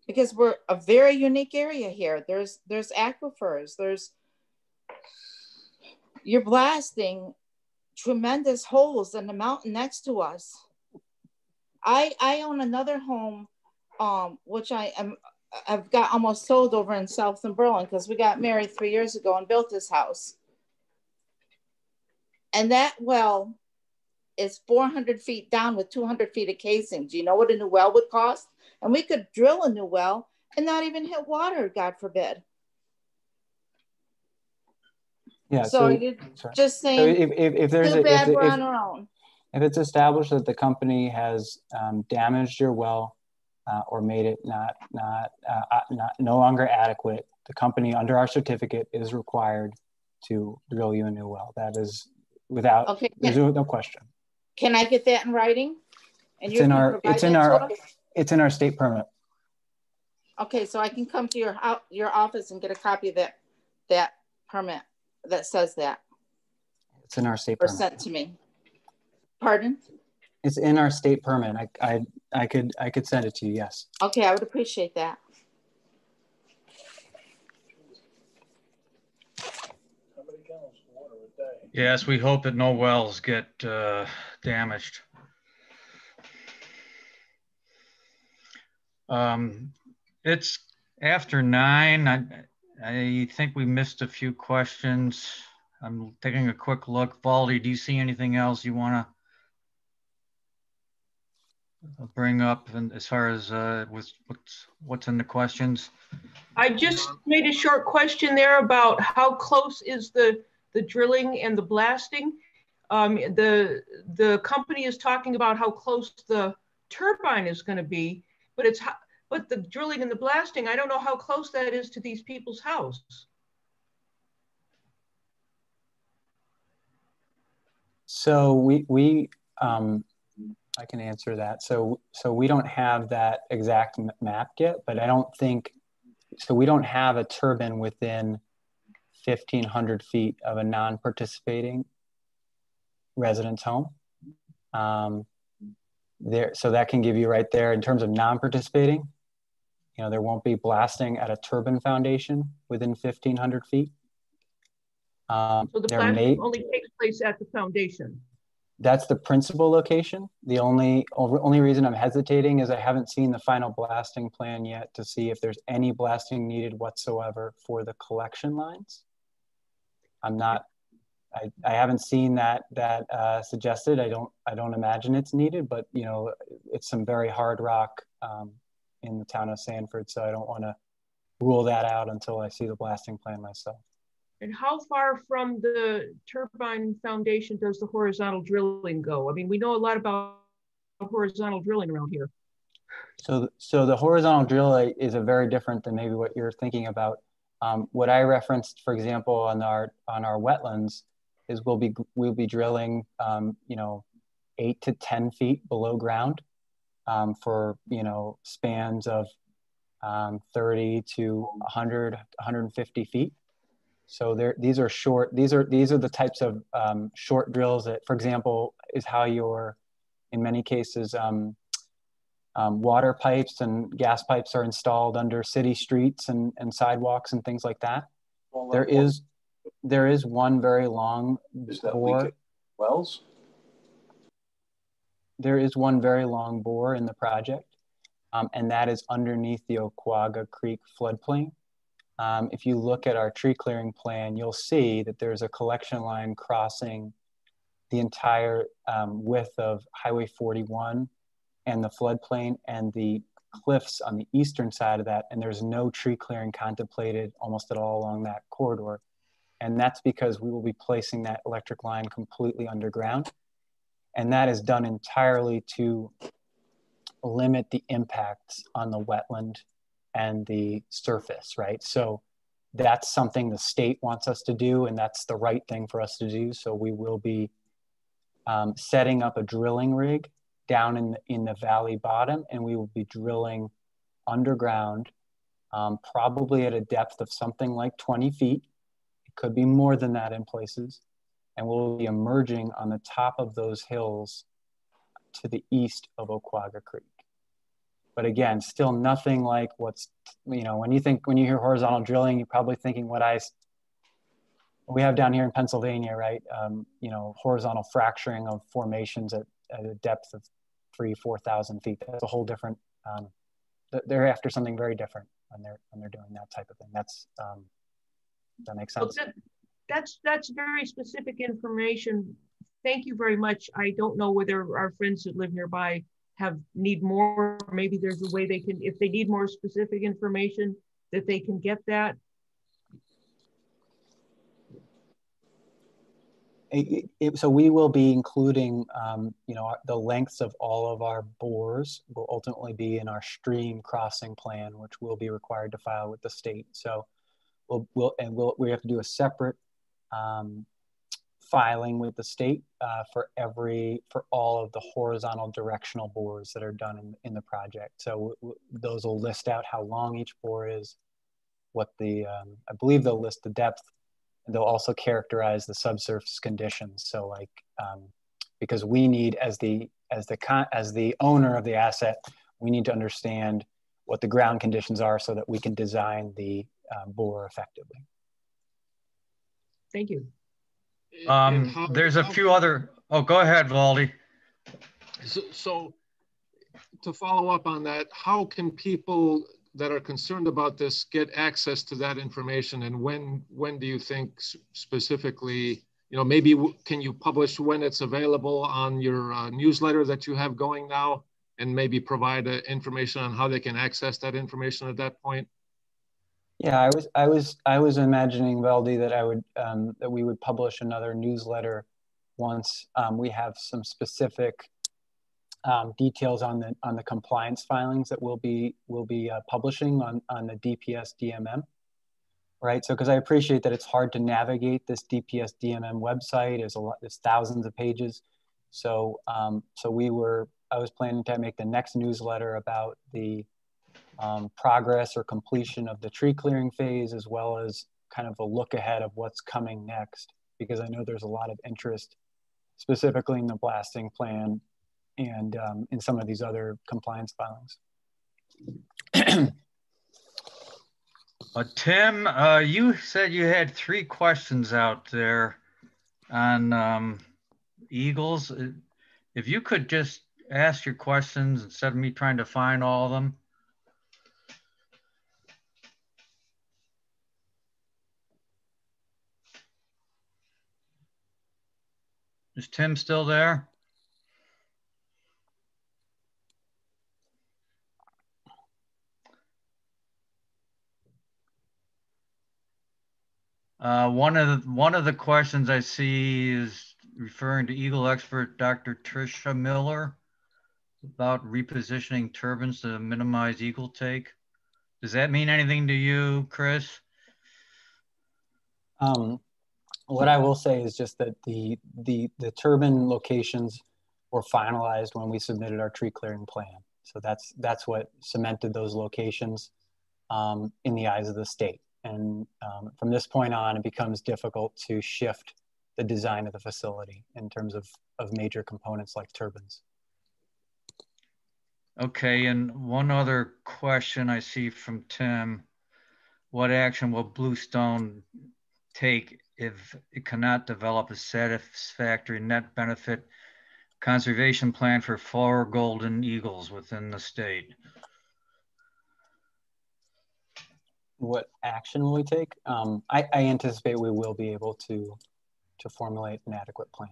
Because we're a very unique area here. There's aquifers. You're blasting tremendous holes in the mountain next to us. I own another home, which I've got almost sold over in Southumberland, because we got married 3 years ago and built this house. And that well is 400 feet down with 200 feet of casing. Do you know what a new well would cost? And we could drill a new well and not even hit water, God forbid. Yeah. So you're just saying, so if there's too bad we're on our own. If it's established that the company has damaged your well or made it no longer adequate, the company under our certificate is required to drill you a new well. That is without, there's no question. Can I get that in writing? And it's in our state permit. Okay, so I can come to your office and get a copy of that permit that says that. It's in our state permit. Or sent to me. Pardon? It's in our state permit. I could send it to you, yes. Okay, I would appreciate that. How many gallons of water a day? Yes, we hope that no wells get damaged. It's after 9. I think we missed a few questions. I'm taking a quick look. Valdi, do you see anything else you want to bring up and as far as with what's in the questions? I just made a short question there about how close is the drilling and the blasting. The company is talking about how close the turbine is going to be, but the drilling and the blasting, I don't know how close that is to these people's house. So I can answer that. So we don't have that exact map yet, but I don't think so we don't have a turbine within 1,500 feet of a non-participating residence home. So that can give you right there in terms of non-participating, you know, there won't be blasting at a turbine foundation within 1,500 feet. So the blasting only takes place at the foundation. That's the principal location. The only reason I'm hesitating is I haven't seen the final blasting plan yet to see if there's any blasting needed whatsoever for the collection lines. I haven't seen that suggested. I don't imagine it's needed, but you know, it's some very hard rock in the town of Sanford, so I don't want to rule that out until I see the blasting plan myself. And how far from the turbine foundation does the horizontal drilling go? I mean, we know a lot about horizontal drilling around here. So the horizontal drill is a very different than maybe what you're thinking about. What I referenced, for example, on our wetlands, is we'll be drilling, you know, 8 to 10 feet below ground for, you know, spans of 30 to 100, 150 feet. So these are short. These are the types of short drills that, for example, is how your, in many cases, water pipes and gas pipes are installed under city streets and sidewalks and things like that. Well, there is one very long bore. Wells? There is one very long bore in the project, and that is underneath the Oquaga Creek floodplain. If you look at our tree clearing plan, you'll see that there's a collection line crossing the entire width of Highway 41 and the floodplain and the cliffs on the eastern side of that, and there's no tree clearing contemplated almost at all along that corridor. And that's because we will be placing that electric line completely underground. And that is done entirely to limit the impacts on the wetland and the surface, right? So that's something the state wants us to do, and that's the right thing for us to do. So we will be setting up a drilling rig down in the valley bottom, and we will be drilling underground, probably at a depth of something like 20 feet. It could be more than that in places. And we'll be emerging on the top of those hills to the east of Oquaga Creek. But again, still nothing like what's, you know, when you hear horizontal drilling, you're probably thinking what we have down here in Pennsylvania, right? You know, horizontal fracturing of formations at a depth of 3,000 to 4,000 feet. That's a whole different, they're after something very different when they're doing that type of thing. That's, that makes sense. Well, that's very specific information. Thank you very much. I don't know whether our friends that live nearby need more. Maybe there's a way they can, if they need more specific information, that they can get that. So we will be including, you know, the lengths of all of our bores will ultimately be in our stream crossing plan, which will be required to file with the state. So we have to do a separate filing with the state for all of the horizontal directional bores that are done in the project. So those will list out how long each bore is, what the, I believe they'll list the depth. They'll also characterize the subsurface conditions. So like, because we need, as the owner of the asset, we need to understand what the ground conditions are so that we can design the bore effectively. Thank you. There's a few other, oh, go ahead, Valdi. So to follow up on that, how can people that are concerned about this get access to that information, and when do you think specifically, you know, maybe can you publish when it's available on your newsletter that you have going now, and maybe provide information on how they can access that information at that point? Yeah, I was imagining, Valdi, that that we would publish another newsletter once we have some specific details on the compliance filings that we'll be publishing on the DPS DMM, right? So because I appreciate that it's hard to navigate this DPS DMM website. There's thousands of pages. So I was planning to make the next newsletter about the progress or completion of the tree clearing phase, as well as kind of a look ahead of what's coming next, because I know there's a lot of interest specifically in the blasting plan and in some of these other compliance filings. Tim, you said you had 3 questions out there on eagles. If you could just ask your questions instead of me trying to find all of them. Is Tim still there? One of the questions I see is referring to Eagle expert Dr. Tricia Miller about repositioning turbines to minimize eagle take. Does that mean anything to you, Chris? What I will say is just that the turbine locations were finalized when we submitted our tree clearing plan. So that's what cemented those locations in the eyes of the state. And from this point on, it becomes difficult to shift the design of the facility in terms of major components like turbines. Okay, and one other question I see from Tim. What action will Bluestone take if it cannot develop a satisfactory net benefit conservation plan for 4 golden eagles within the state? What action will we take? I anticipate we will be able to formulate an adequate plan.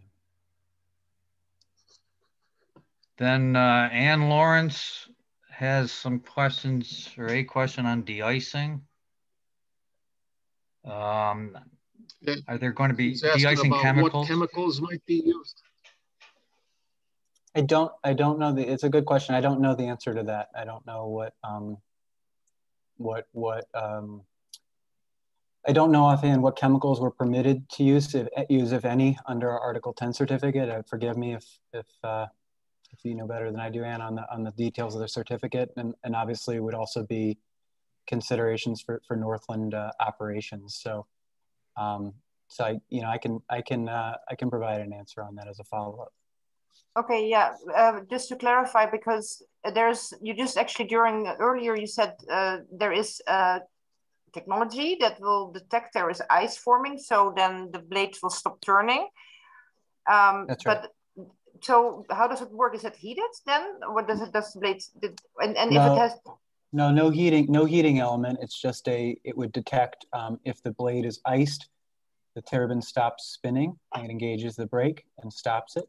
Then Ann Lawrence has some questions, or a question on de-icing. Are there going to be de-icing chemicals? What chemicals might be used? I don't know it's a good question. I don't know the answer to that. I don't know I don't know offhand what chemicals were permitted to use, if any, under our Article 10 certificate. Forgive me if you know better than I do, Ann, on the details of the certificate, and obviously would also be considerations for Northland operations. So, I can provide an answer on that as a follow-up. Okay, yeah. Just to clarify, because you just actually earlier you said there is technology that will detect there is ice forming, so then the blades will stop turning. That's right. But so how does it work? Is it heated then? What does the blades and no, if it has no heating element. It's just it would detect if the blade is iced, the turbine stops spinning and it engages the brake and stops it.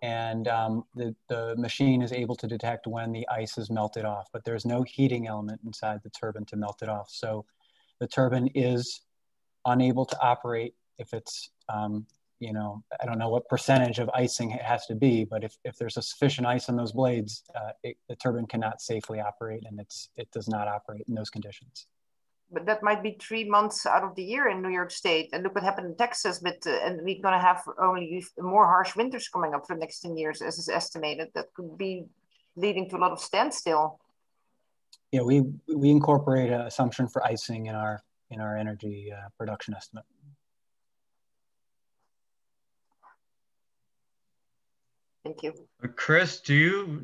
And the machine is able to detect when the ice is melted off, but there's no heating element inside the turbine to melt it off. So the turbine is unable to operate if it's, I don't know what percentage of icing it has to be, but if there's a sufficient ice on those blades, the turbine cannot safely operate, and it does not operate in those conditions. But that might be 3 months out of the year in New York State. And look what happened in Texas, but and we're going to have only more harsh winters coming up for the next 10 years, as is estimated. That could be leading to a lot of standstill. Yeah, we incorporate an assumption for icing in our energy production estimate. Thank you. Chris, do you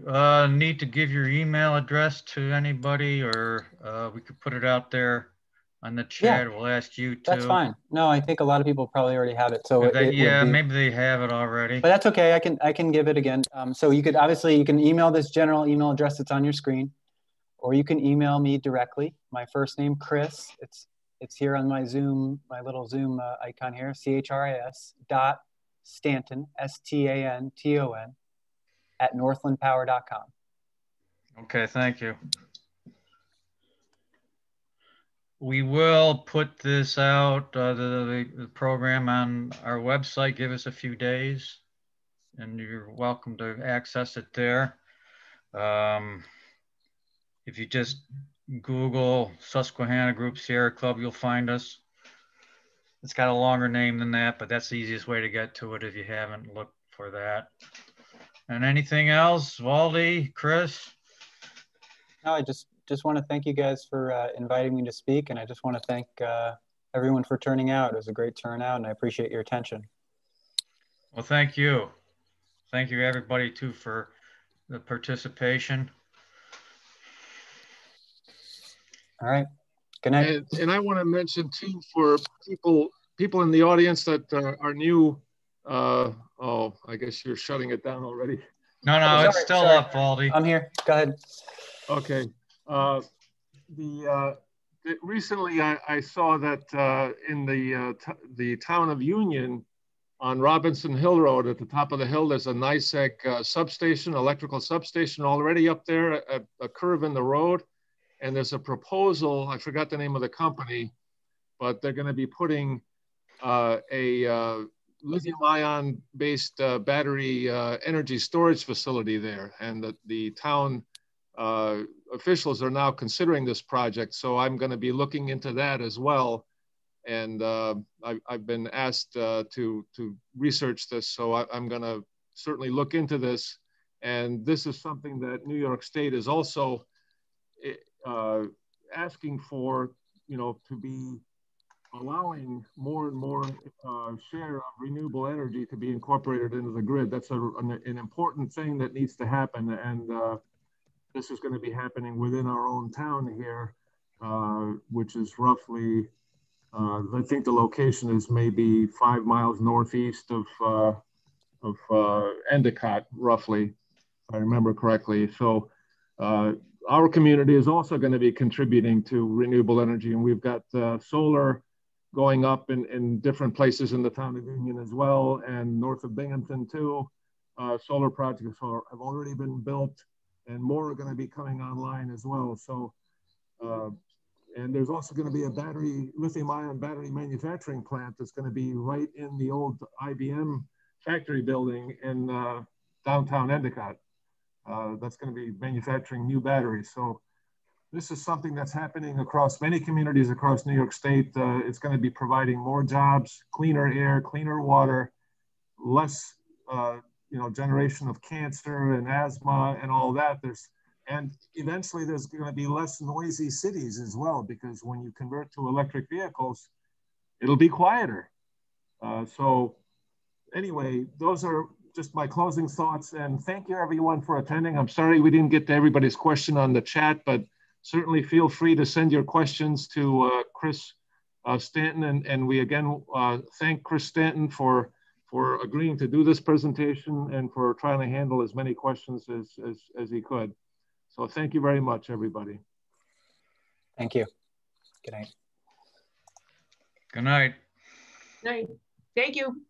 need to give your email address to anybody, or we could put it out there on the chat? Yeah, we'll ask you to. That's fine. No, I think a lot of people probably already have it. So maybe they have it already. But that's okay. I can give it again. So you can email this general email address that's on your screen, or you can email me directly. My first name, Chris. It's here on my Zoom, my little Zoom icon here. CHRIS.Stanton, STANTON, at northlandpower.com. Okay, thank you. We will put this out, the program on our website. Give us a few days, and you're welcome to access it there. If you just Google Susquehanna Group Sierra Club, you'll find us. It's got a longer name than that, but that's the easiest way to get to it if you haven't looked for that. And anything else, Waldy, Chris? No, I just just want to thank you guys for inviting me to speak, and I just want to thank everyone for turning out. It was a great turnout, and I appreciate your attention. Well, thank you. Thank you, everybody, too, for the participation. All right. Good night. And I want to mention, too, for people in the audience that are new. Oh, I guess you're shutting it down already. No, Sorry, it's still up, Baldy. I'm here. Go ahead. Okay. Recently, I saw that in the town of Union on Robinson Hill Road, at the top of the hill, there's a NISEC substation, electrical substation already up there, a curve in the road. And there's a proposal, I forgot the name of the company, but they're going to be putting a lithium-ion based battery energy storage facility there. And the town officials are now considering this project. So I'm going to be looking into that as well. And I've been asked to research this. So I'm going to certainly look into this. And this is something that New York State is also asking for, to be allowing more and more share of renewable energy to be incorporated into the grid. That's an important thing that needs to happen. And this is going to be happening within our own town here, which is roughly, I think the location is maybe 5 miles northeast of Endicott, roughly, if I remember correctly. So our community is also going to be contributing to renewable energy, and we've got solar going up in different places in the town of Union as well, and north of Binghamton too. Solar projects have already been built, and more are going to be coming online as well. So, and there's also going to be a lithium-ion battery manufacturing plant that's going to be right in the old IBM factory building in downtown Endicott. That's going to be manufacturing new batteries. So this is something that's happening across many communities across New York State. It's going to be providing more jobs, cleaner air, cleaner water, less generation of cancer and asthma and all that. And eventually there's going to be less noisy cities as well, because when you convert to electric vehicles, it'll be quieter. So anyway, those are just my closing thoughts, and thank you everyone for attending. I'm sorry we didn't get to everybody's question on the chat, but certainly feel free to send your questions to Chris Stanton, and we again thank Chris Stanton for agreeing to do this presentation and for trying to handle as many questions as he could. So thank you very much, everybody. Thank you. Good night. Good night. Night. Thank you.